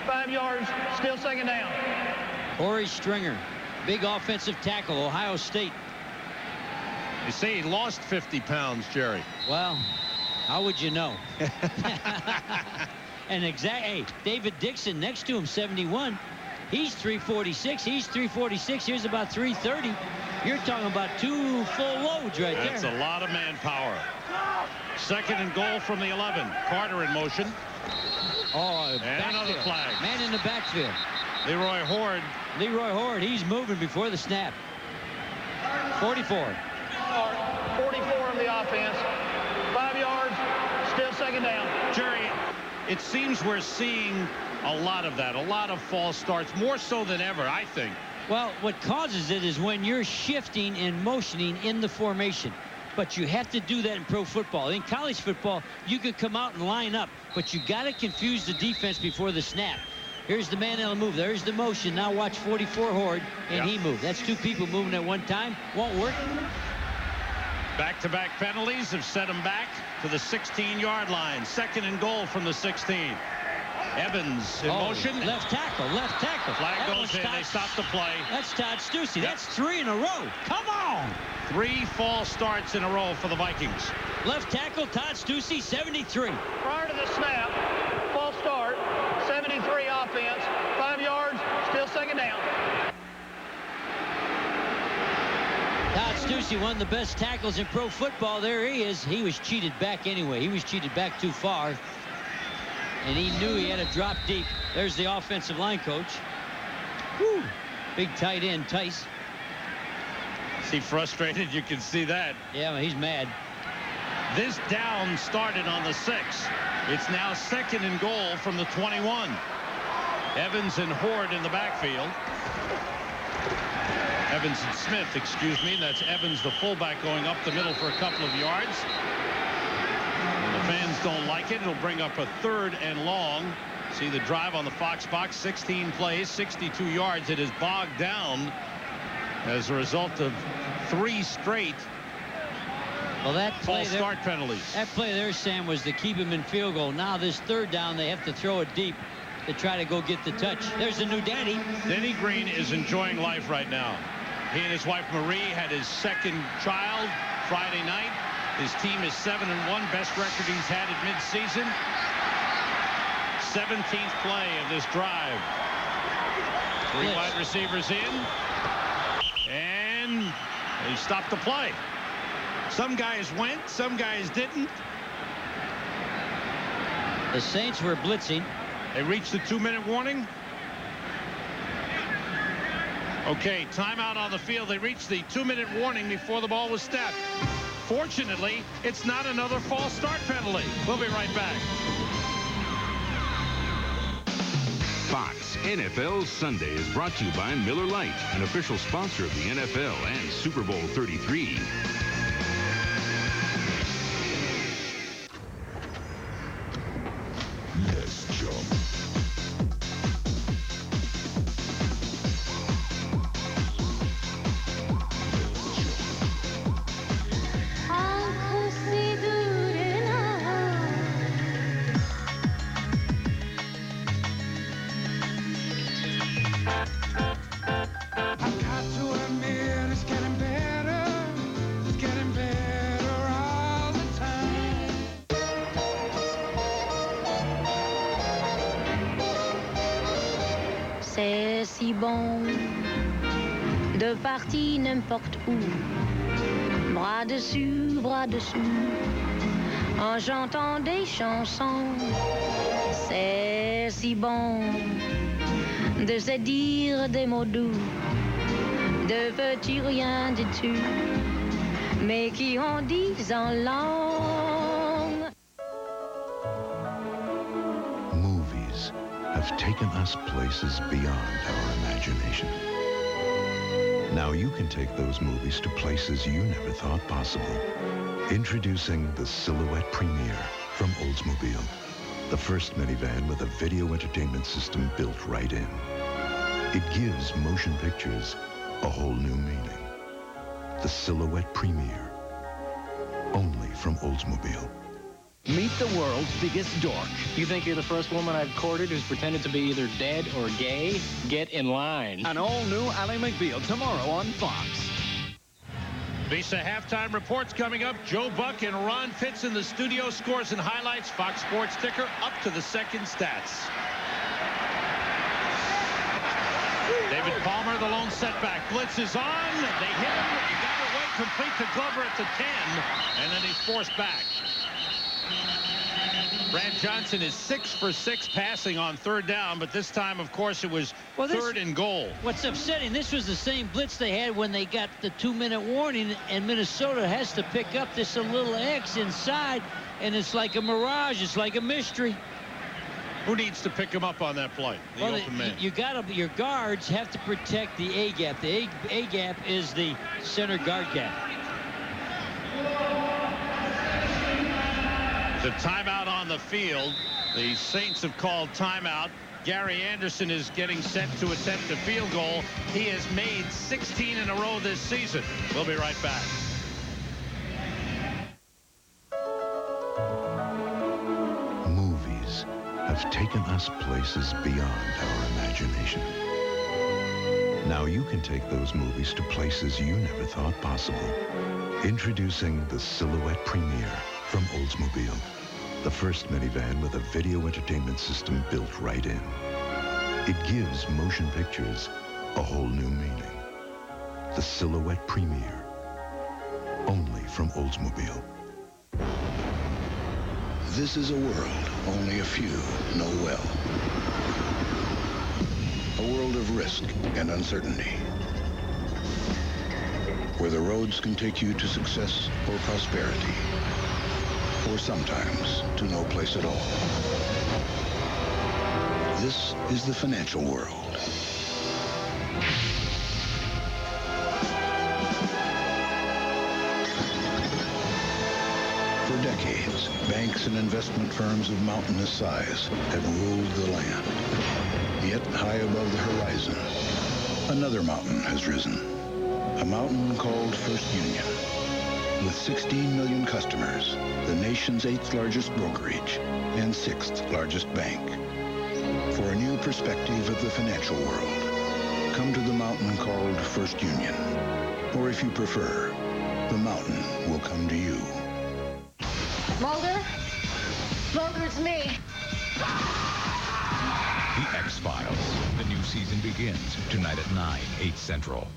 5 yards, still 2nd down. Corey Stringer, big offensive tackle, Ohio State. You say he lost 50 pounds, Jerry. Well, how would you know? And hey, David Dixon next to him, 71. He's 346. He's 346. Here's about 330. You're talking about 2 full loads right there. That's a lot of manpower. 2nd and goal from the 11. Carter in motion. Oh, and another flag. Man in the backfield. Leroy Horde. Leroy Horde, he's moving before the snap. 44. 44 in the offense. 5 yards, still 2nd down. Jerry, it seems we're seeing a lot of that. A lot of false starts, more so than ever, I think. Well, what causes it is when you're shifting and motioning in the formation. But you have to do that in pro football. In college football, you could come out and line up, but you got to confuse the defense before the snap. Here's the man that'll move. There's the motion. Now watch 44 Horde, and he moved. That's 2 people moving at one time. Won't work. Back-to-back penalties have set him back to the 16-yard line. 2nd and goal from the 16. Evans in motion. Left tackle. Flag goes in. They stop the play. That's Todd Stussy. That's 3 in a row. Come on. 3 false starts in a row for the Vikings. Left tackle, Todd Stussy, 73. Prior to the snap, false start, 73 offense, 5 yards, still 2nd down. Stussy, one of the best tackles in pro football. There he is. He was cheated back anyway. He was cheated back too far. And he knew he had to drop deep. There's the offensive line coach. Woo. Big tight end, Tice. Is he frustrated? You can see that. Yeah, he's mad. This down started on the 6. It's now 2nd and goal from the 21. Evans and Horde in the backfield. Evans and Smith, excuse me. That's Evans, the fullback, going up the middle for a couple of yards. When the fans don't like it, it'll bring up a 3rd and long. See the drive on the Fox box, 16 plays, 62 yards. It is bogged down as a result of 3 straight false start penalties. That play there, Sam, was to keep him in field goal. Now this 3rd down, they have to throw it deep to try to go get the touch. There's the new daddy. Denny Green is enjoying life right now. He and his wife Marie had his 2nd child Friday night. His team is 7-1, best record he's had at midseason. 17th play of this drive. 3 wide receivers in, and he stopped the play. Some guys went, some guys didn't. The Saints were blitzing. They reached the 2-minute warning. Okay, timeout on the field. They reached the 2-minute warning before the ball was snapped. Fortunately, it's not another false start penalty. We'll be right back. Fox NFL Sunday is brought to you by Miller Lite, an official sponsor of the NFL and Super Bowl 33. Let's jump. C'est si bon de partir n'importe où, bras dessus, en chantant des chansons. C'est si bon de se dire des mots doux, de petits rien du tout, mais qui en disent en langue. Movies have taken us places beyond our imagination. Now you can take those movies to places you never thought possible. Introducing the Silhouette Premier from Oldsmobile. The first minivan with a video entertainment system built right in. It gives motion pictures a whole new meaning. The Silhouette Premier. Only from Oldsmobile. Meet the world's biggest dork. You think you're the first woman I've courted who's pretended to be either dead or gay? Get in line. An all-new Ally McBeal tomorrow on Fox. Visa halftime reports coming up. Joe Buck and Ron Pitts in the studio. Scores and highlights. Fox Sports ticker up to the second stats. David Palmer, the lone setback. Blitz is on. They hit him. He got away, complete to Glover at the 10. And then he's forced back. Brad Johnson is 6 for 6 passing on 3rd down, but this time, of course, it was 3rd and goal. What's upsetting, this was the same blitz they had when they got the 2-minute warning, and Minnesota has to pick up this little X inside, and it's like a mirage. It's like a mystery. Who needs to pick him up on that play? The open man. Your guards have to protect the A gap. The A gap is the center guard gap. The timeout on the field. The Saints have called timeout. Gary Anderson is getting set to attempt a field goal. He has made 16 in a row this season. We'll be right back. Movies have taken us places beyond our imagination. Now you can take those movies to places you never thought possible. Introducing the Silhouette Premier from Oldsmobile. The first minivan with a video entertainment system built right in. It gives motion pictures a whole new meaning. The Silhouette Premier. only from Oldsmobile. This is a world only a few know well. A world of risk and uncertainty, where the roads can take you to success or prosperity, or sometimes to no place at all. This is the financial world. For decades, banks and investment firms of mountainous size have ruled the land. Yet, high above the horizon, another mountain has risen. A mountain called First Union. With 16 million customers, the nation's 8th largest brokerage and 6th largest bank. For a new perspective of the financial world, come to the mountain called First Union. Or if you prefer, the mountain will come to you. Mulder? Mulder, it's me. The X-Files. The new season begins tonight at 9, 8 Central.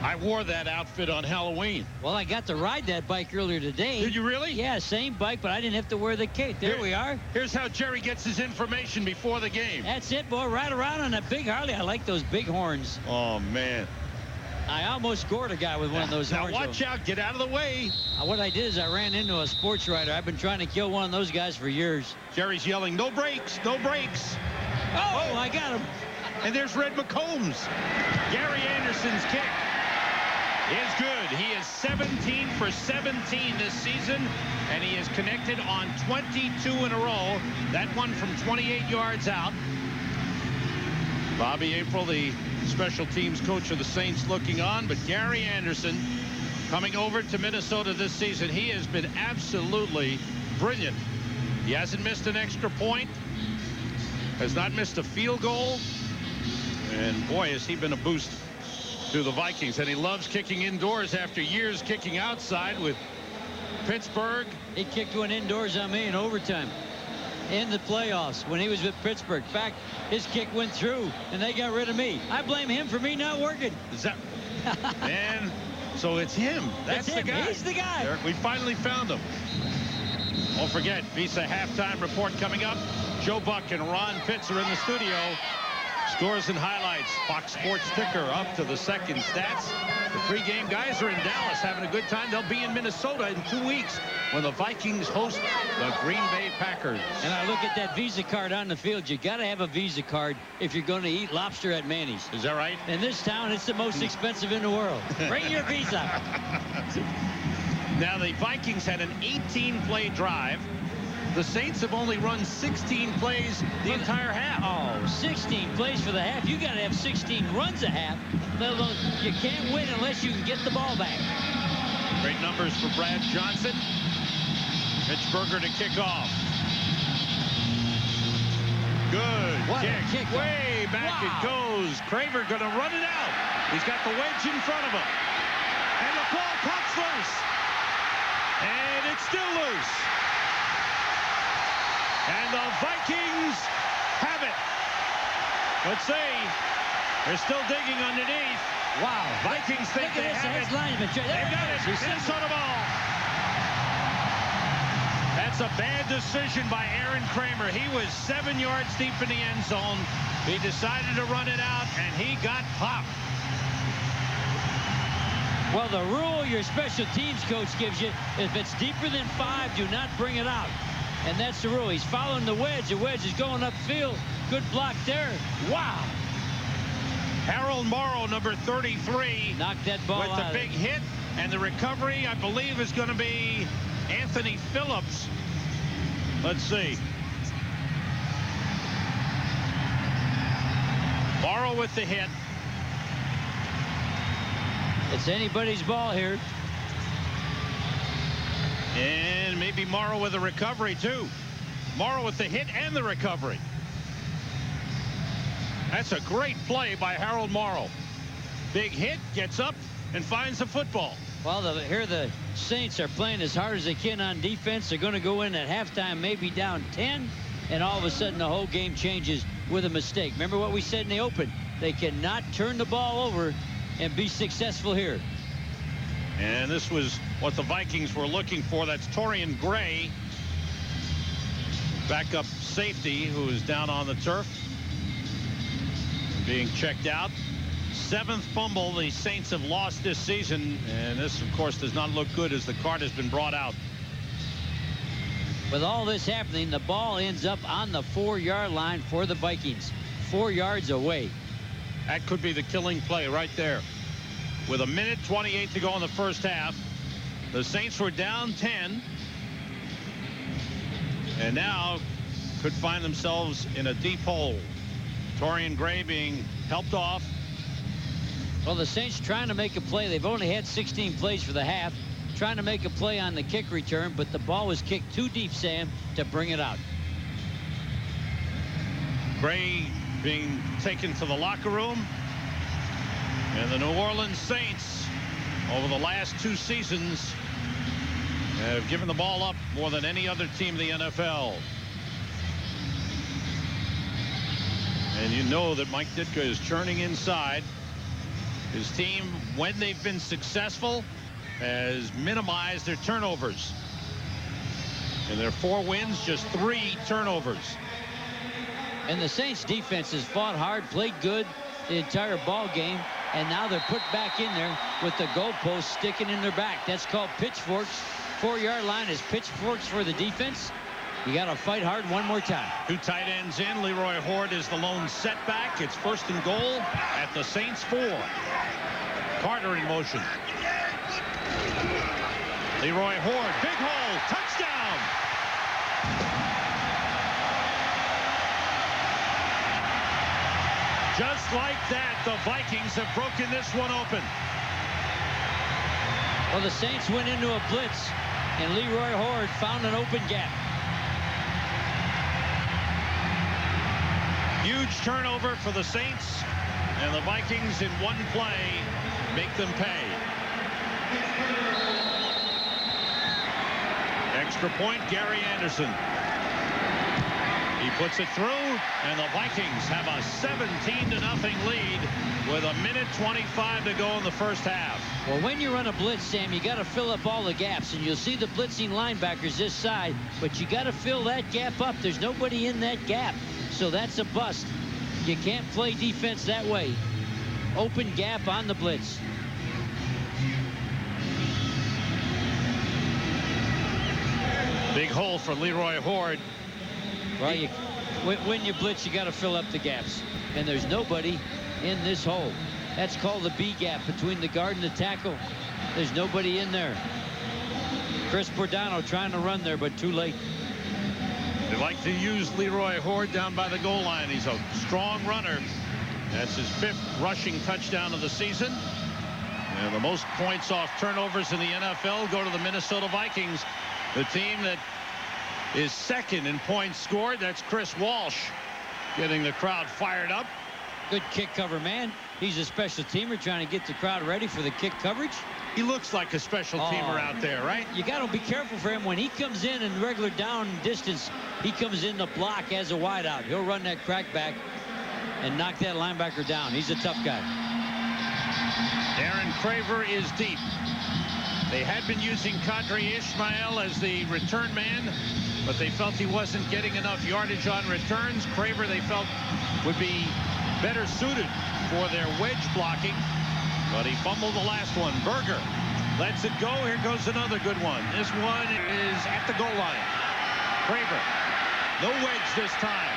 I wore that outfit on Halloween. Well, I got to ride that bike earlier today. Did you really? Yeah, same bike, but I didn't have to wear the cape. There we are. Here's how Jerry gets his information before the game. That's it, boy. Ride around on a big Harley. I like those big horns. Oh, man. I almost scored a guy with one of those horns. Now, watch out. Get out of the way. What I did is I ran into a sports writer. I've been trying to kill one of those guys for years. Jerry's yelling, no brakes, no brakes. Oh, I got him. And there's Red McCombs. Gary Anderson's kick is good. He is 17 for 17 this season, and he is connected on 22 in a row. That one from 28 yards out. Bobby April, the special teams coach of the Saints, looking on, but Gary Anderson coming over to Minnesota this season. He has been absolutely brilliant. He hasn't missed an extra point, has not missed a field goal, and boy, has he been a boost to the Vikings. And he loves kicking indoors after years kicking outside with Pittsburgh. He kicked one indoors on me in overtime in the playoffs when he was with Pittsburgh. In fact, his kick went through and they got rid of me. I blame him for me not working. Is that man? So it's him. That's him. The guy. He's the guy. There, we finally found him. Don't forget, Visa halftime report coming up. Joe Buck and Ron Pitts are in the studio. Scores and highlights. Fox Sports ticker up to the second stats. The pregame guys are in Dallas having a good time. They'll be in Minnesota in 2 weeks when the Vikings host the Green Bay Packers. And I look at that Visa card on the field. You got to have a Visa card if you're going to eat lobster at Manny's. Is that right? In this town, it's the most expensive in the world. Bring your Visa. Now, the Vikings had an 18-play drive. The Saints have only run 16 plays the entire half. Oh, 16 plays for the half. You got to have 16 runs a half. Let alone, you can't win unless you can get the ball back. Great numbers for Brad Johnson. Pittsburgher to kick off. Good kick. Way back it goes. Kramer going to run it out. He's got the wedge in front of him. And the ball pops loose. And it's still loose. And the Vikings have it. Let's see. They're still digging underneath. Wow. Vikings think they have it. They've got it. Minnesota ball. That's a bad decision by Aaron Kramer. He was 7 yards deep in the end zone. He decided to run it out, and he got popped. Well, the rule your special teams coach gives you, if it's deeper than 5, do not bring it out. And that's the rule. He's following the wedge. The wedge is going upfield. Good block there. Wow. Harold Morrow, number 33. Knocked that ball with out. With the big hit. And the recovery, I believe, is going to be Anthony Phillips. Let's see. Morrow with the hit. It's anybody's ball here. And maybe Morrow with a recovery, too. Morrow with the hit and the recovery. That's a great play by Harold Morrow. Big hit, gets up, and finds the football. Well, here the Saints are playing as hard as they can on defense. They're going to go in at halftime, maybe down 10, and all of a sudden the whole game changes with a mistake. Remember what we said in the open? They cannot turn the ball over and be successful here. And this was what the Vikings were looking for. That's Torian Gray, backup safety, who is down on the turf, being checked out. 7th fumble the Saints have lost this season, and this, of course, does not look good as the cart has been brought out. With all this happening, the ball ends up on the 4-yard line for the Vikings. 4 yards away. That could be the killing play right there. With 1:28 to go in the first half, the Saints were down 10, and now could find themselves in a deep hole. Torian Gray being helped off. Well, the Saints trying to make a play. They've only had 16 plays for the half, trying to make a play on the kick return, but the ball was kicked too deep, Sam, to bring it out. Gray being taken to the locker room. And the New Orleans Saints, over the last 2 seasons, have given the ball up more than any other team in the NFL. And you know that Mike Ditka is churning inside. His team, when they've been successful, has minimized their turnovers. In their 4 wins, just 3 turnovers. And the Saints defense has fought hard, played good the entire ball game, and now they're put back in there with the goalpost sticking in their back. That's called pitchforks. 4-yard line is pitchforks for the defense. You got to fight hard one more time. 2 tight ends in. Leroy Horde is the lone setback. It's 1st and goal at the Saints 4. Carter in motion. Leroy Horde, big hole, touchdown. Just like that, the Vikings have broken this one open. Well, the Saints went into a blitz, and Leroy Horde found an open gap. Huge turnover for the Saints, and the Vikings in one play make them pay. Extra point, Gary Anderson. He puts it through, and the Vikings have a 17-0 lead with 1:25 to go in the first half. Well, when you run a blitz, Sam, you got to fill up all the gaps, and you'll see the blitzing linebackers this side, but you got to fill that gap up. There's nobody in that gap, so that's a bust. You can't play defense that way. Open gap on the blitz. Big hole for Leroy Horde. Well, when you blitz, you got to fill up the gaps, and there's nobody in this hole. That's called the B gap between the guard and the tackle. There's nobody in there. Chris Bordano trying to run there, but too late. They like to use Leroy Horde down by the goal line. He's a strong runner. That's his 5th rushing touchdown of the season. And the most points off turnovers in the NFL go to the Minnesota Vikings, the team that is 2nd in points scored. That's Chris Walsh getting the crowd fired up. Good kick cover man. He's a special teamer trying to get the crowd ready for the kick coverage. He looks like a special teamer out there, right? You got to be careful for him. When he comes in regular down distance, he comes in the block as a wideout. He'll run that crack back and knock that linebacker down. He's a tough guy. Aaron Craver is deep. They had been using Kadri Ishmael as the return man, but they felt he wasn't getting enough yardage on returns. Craver, they felt, would be better suited for their wedge blocking, but he fumbled the last one. Berger lets it go. Here goes another good one. This one is at the goal line. Craver, no wedge this time.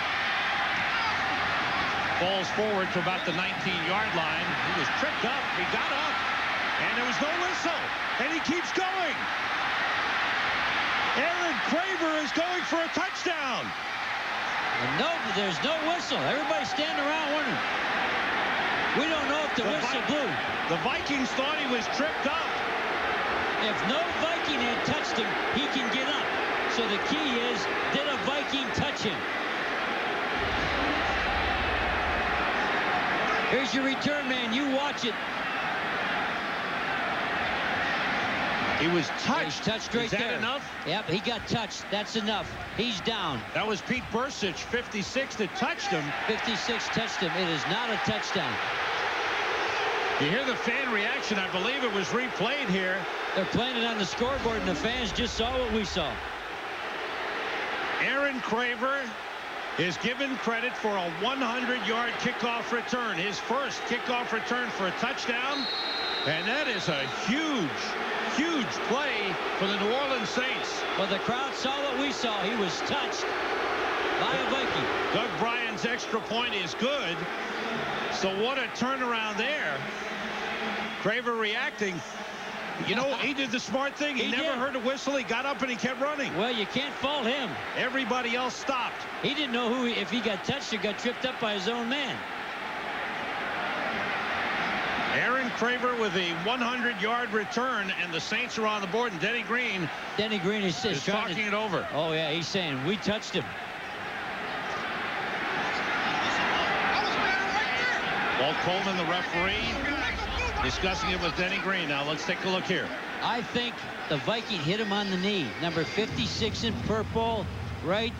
Falls forward to about the 19-yard line. He was tripped up. He got up, and there was no whistle, and he keeps going. Aaron Craver is going for a touchdown. No, there's no whistle. Everybody's standing around wondering. We don't know if the whistle blew. The Vikings thought he was tripped up. If no Viking had touched him, he can get up. So the key is, did a Viking touch him? Here's your return man. You watch it. He was touched. He's touched right there. Is that enough? Yep, he got touched. That's enough. He's down. That was Pete Bursich, 56, that touched him. 56 touched him. It is not a touchdown. You hear the fan reaction. I believe it was replayed here. They're playing it on the scoreboard, and the fans just saw what we saw. Aaron Craver is given credit for a 100-yard kickoff return. His first kickoff return for a touchdown. And that is a huge, huge play for the New Orleans Saints. Well, the crowd saw what we saw. He was touched by a Viking. Doug Bryan's extra point is good. So what a turnaround there. Craver reacting. You know, he did the smart thing. He never heard a whistle. He got up and he kept running. Well, you can't fault him. Everybody else stopped. He didn't know if he got touched or got tripped up by his own man. Aaron Craver with a 100-yard return, and the Saints are on the board. And Denny Green is talking it over. Oh, yeah, he's saying, we touched him. Walt Coleman, the referee, discussing it with Denny Green. Now let's take a look here. I think the Viking hit him on the knee. Number 56 in purple, right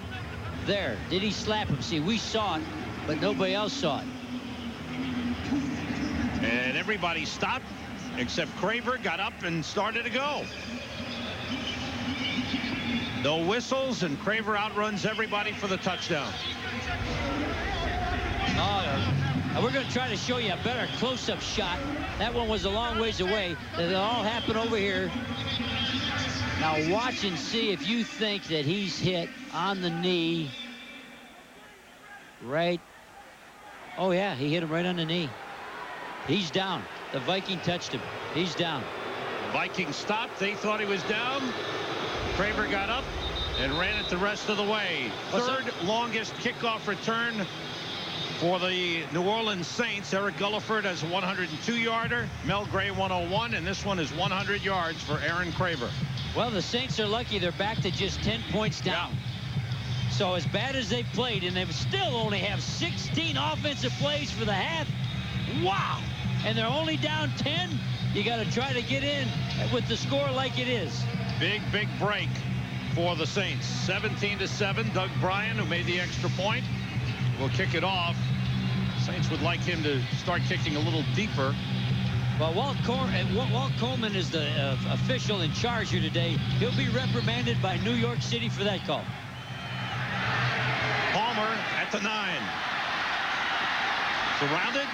there. Did he slap him? See, we saw it, but nobody else saw it. And everybody stopped except Craver got up and started to go. No whistles, and Craver outruns everybody for the touchdown. We're going to try to show you a better close-up shot. That one was a long ways away. It'll all happen over here. Now watch and see if you think that he's hit on the knee. Right. Oh, yeah, he hit him right on the knee. He's down. The Viking touched him. He's down. The Vikings stopped. They thought he was down. Craver got up and ran it the rest of the way. Third longest kickoff return for the New Orleans Saints. Eric Gulliford has a 102-yarder. Mel Gray 101, and this one is 100 yards for Aaron Craver. Well, the Saints are lucky they're back to just 10 points down. Yeah. So as bad as they've played, and they still only have 16 offensive plays for the half. Wow! And they're only down 10. You got to try to get in with the score like it is. Big break for the Saints. 17-7. Doug Bryan, who made the extra point, will kick it off. Saints would like him to start kicking a little deeper. Well, Walt Coleman is the official in charge here today. He'll be reprimanded by New York City for that call. Palmer at the 9. Surrounded.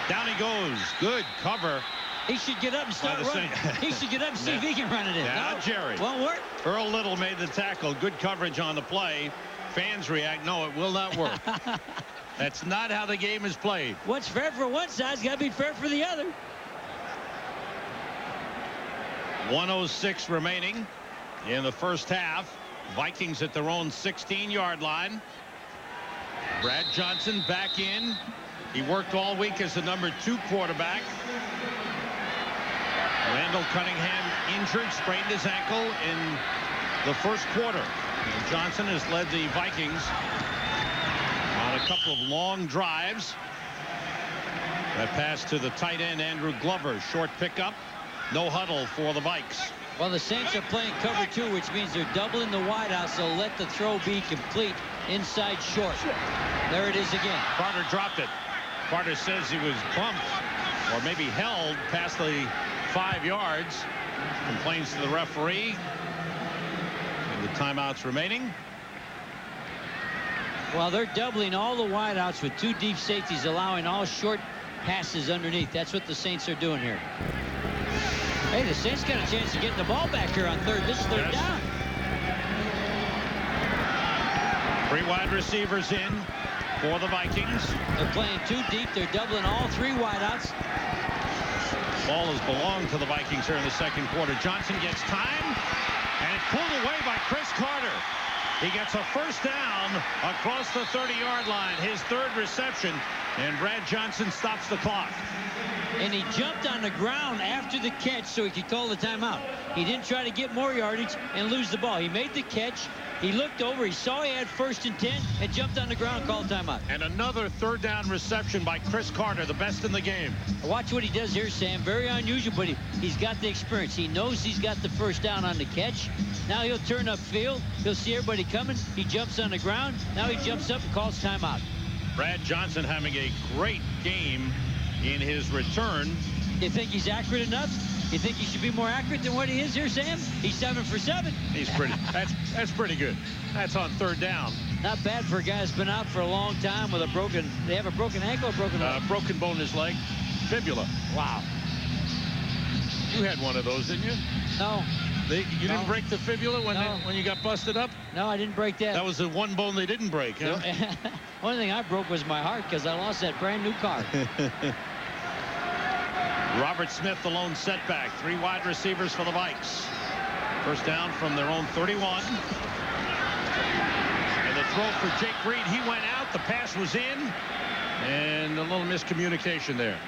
Down he goes. Good cover. He should get up and start running. He should get up and see if he can run it in. Yeah, no, Jerry. Won't work. Earl Little made the tackle. Good coverage on the play. Fans react. No, it will not work. That's not how the game is played. What's fair for one side's got to be fair for the other. 1:06 remaining in the first half. Vikings at their own 16-yard line. Brad Johnson back in. He worked all week as the number 2 quarterback. Randall Cunningham injured, sprained his ankle in the first quarter. And Johnson has led the Vikings on a couple of long drives. That pass to the tight end, Andrew Glover. Short pickup. No huddle for the Vikes. Well, the Saints are playing cover 2, which means they're doubling the wideout, so let the throw be complete inside short. There it is again. Carter dropped it. Carter says he was bumped or maybe held past the 5 yards. Complains to the referee. And the timeouts remaining. Well, they're doubling all the wideouts with 2 deep safeties, allowing all short passes underneath. That's what the Saints are doing here. Hey, the Saints got a chance of getting the ball back here on third. This is third down. 3 wide receivers in for the Vikings. They're playing 2 deep. They're doubling all 3 wideouts. Ball has belonged to the Vikings here in the second quarter. Johnson gets time, and it's pulled away by Chris Carter. He gets a first down across the 30-yard line. His 3rd reception, and Brad Johnson stops the clock. And he jumped on the ground after the catch so he could call the timeout. He didn't try to get more yardage and lose the ball. He made the catch. He looked over. He saw he had 1st and 10 and jumped on the ground and called timeout. And another 3rd down reception by Chris Carter, the best in the game. Watch what he does here, Sam. Very unusual, but he's got the experience. He knows he's got the first down on the catch. Now he'll turn upfield. He'll see everybody coming. He jumps on the ground. Now he jumps up and calls timeout. Brad Johnson having a great game in his return. You think he's accurate enough? You think he should be more accurate than what he is here, Sam? He's 7 for 7. He's pretty. That's pretty good. That's on third down. Not bad for a guy that's been out for a long time with a broken. They have a broken ankle, or broken leg? Broken bone in his leg, fibula. Wow. You had one of those, didn't you? No. You didn't break the fibula when you got busted up? No, I didn't break that. That was the one bone they didn't break, huh? Only thing I broke was my heart because I lost that brand new car. Robert Smith, the lone setback. 3 wide receivers for the Vikes. First down from their own 31. And the throw for Jake Reed. He went out. The pass was in. And a little miscommunication there.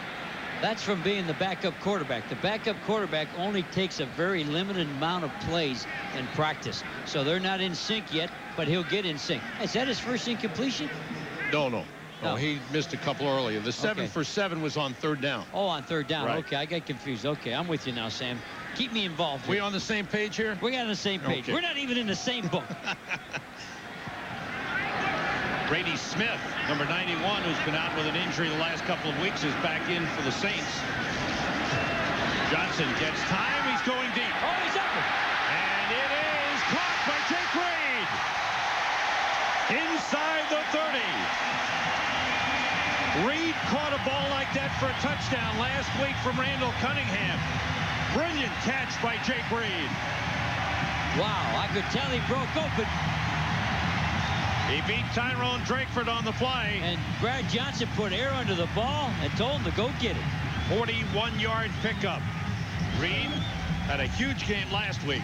That's from being the backup quarterback. The backup quarterback only takes a very limited amount of plays in practice. So they're not in sync yet, but he'll get in sync. Is that his first incompletion? No. He missed a couple earlier. The 7 for 7 was on third down. Oh, on third down. Right. Okay, I got confused. Okay, I'm with you now, Sam. Keep me involved. We on the same page here? We're on the same page. Okay. We're not even in the same book. Brady Smith, number 91, who's been out with an injury the last couple of weeks, is back in for the Saints. Johnson gets time. He's going deep. Oh, he's up. And it is caught by Jake Reed. Inside the 30. Reed caught a ball like that for a touchdown last week from Randall Cunningham. Brilliant catch by Jake Reed. Wow, I could tell he broke open. He beat Tyrone Drakeford on the fly. And Brad Johnson put air under the ball and told him to go get it. 41-yard pickup. Reed had a huge game last week.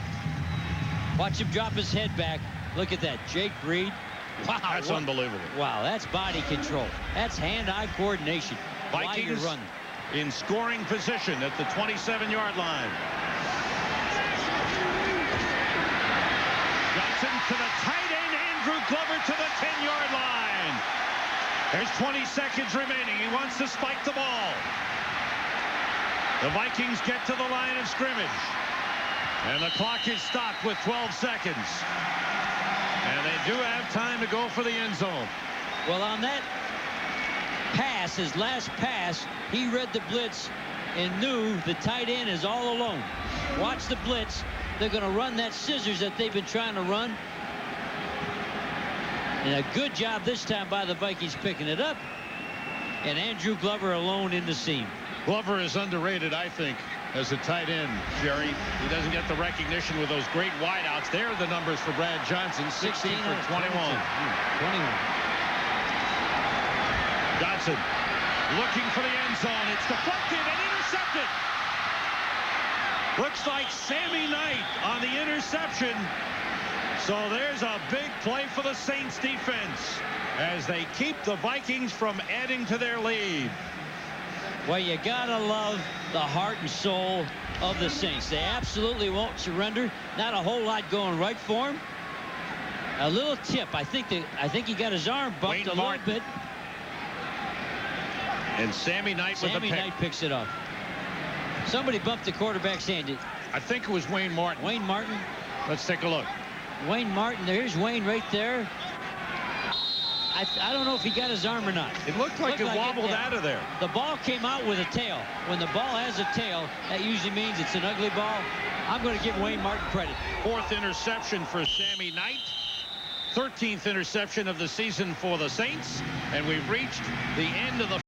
Watch him drop his head back. Look at that. Jake Reed. Wow. That's unbelievable. Wow, that's body control. That's hand-eye coordination. Vikings run. In scoring position at the 27-yard line. Johnson to the tight end. Andrew Glover to the 10-yard line. There's 20 seconds remaining. He wants to spike the ball. The Vikings get to the line of scrimmage. And the clock is stopped with 12 seconds. And they do have time to go for the end zone. Well, on that pass, his last pass, he read the blitz and knew the tight end is all alone. Watch the blitz. They're going to run that scissors that they've been trying to run. And a good job this time by the Vikings picking it up. And Andrew Glover alone in the seam. Glover is underrated, I think, as a tight end, Jerry. He doesn't get the recognition with those great wideouts. There are the numbers for Brad Johnson, 16 for 21. 21. Johnson looking for the end zone. It's deflected and intercepted. Looks like Sammy Knight on the interception. So there's a big play for the Saints defense as they keep the Vikings from adding to their lead. Well, you gotta love the heart and soul of the Saints. They absolutely won't surrender. Not a whole lot going right for him. A little tip. I think he got his arm bumped a little bit. And Sammy Knight with the pick. Sammy Knight picks it up. Somebody bumped the quarterback's hand. I think it was Wayne Martin. Wayne Martin. Let's take a look. Wayne Martin. There's Wayne right there. I don't know if he got his arm or not. It looked like it wobbled out of there. The ball came out with a tail. When the ball has a tail, that usually means it's an ugly ball. I'm going to give Wayne Martin credit. 4th interception for Sammy Knight. 13th interception of the season for the Saints. And we've reached the end of the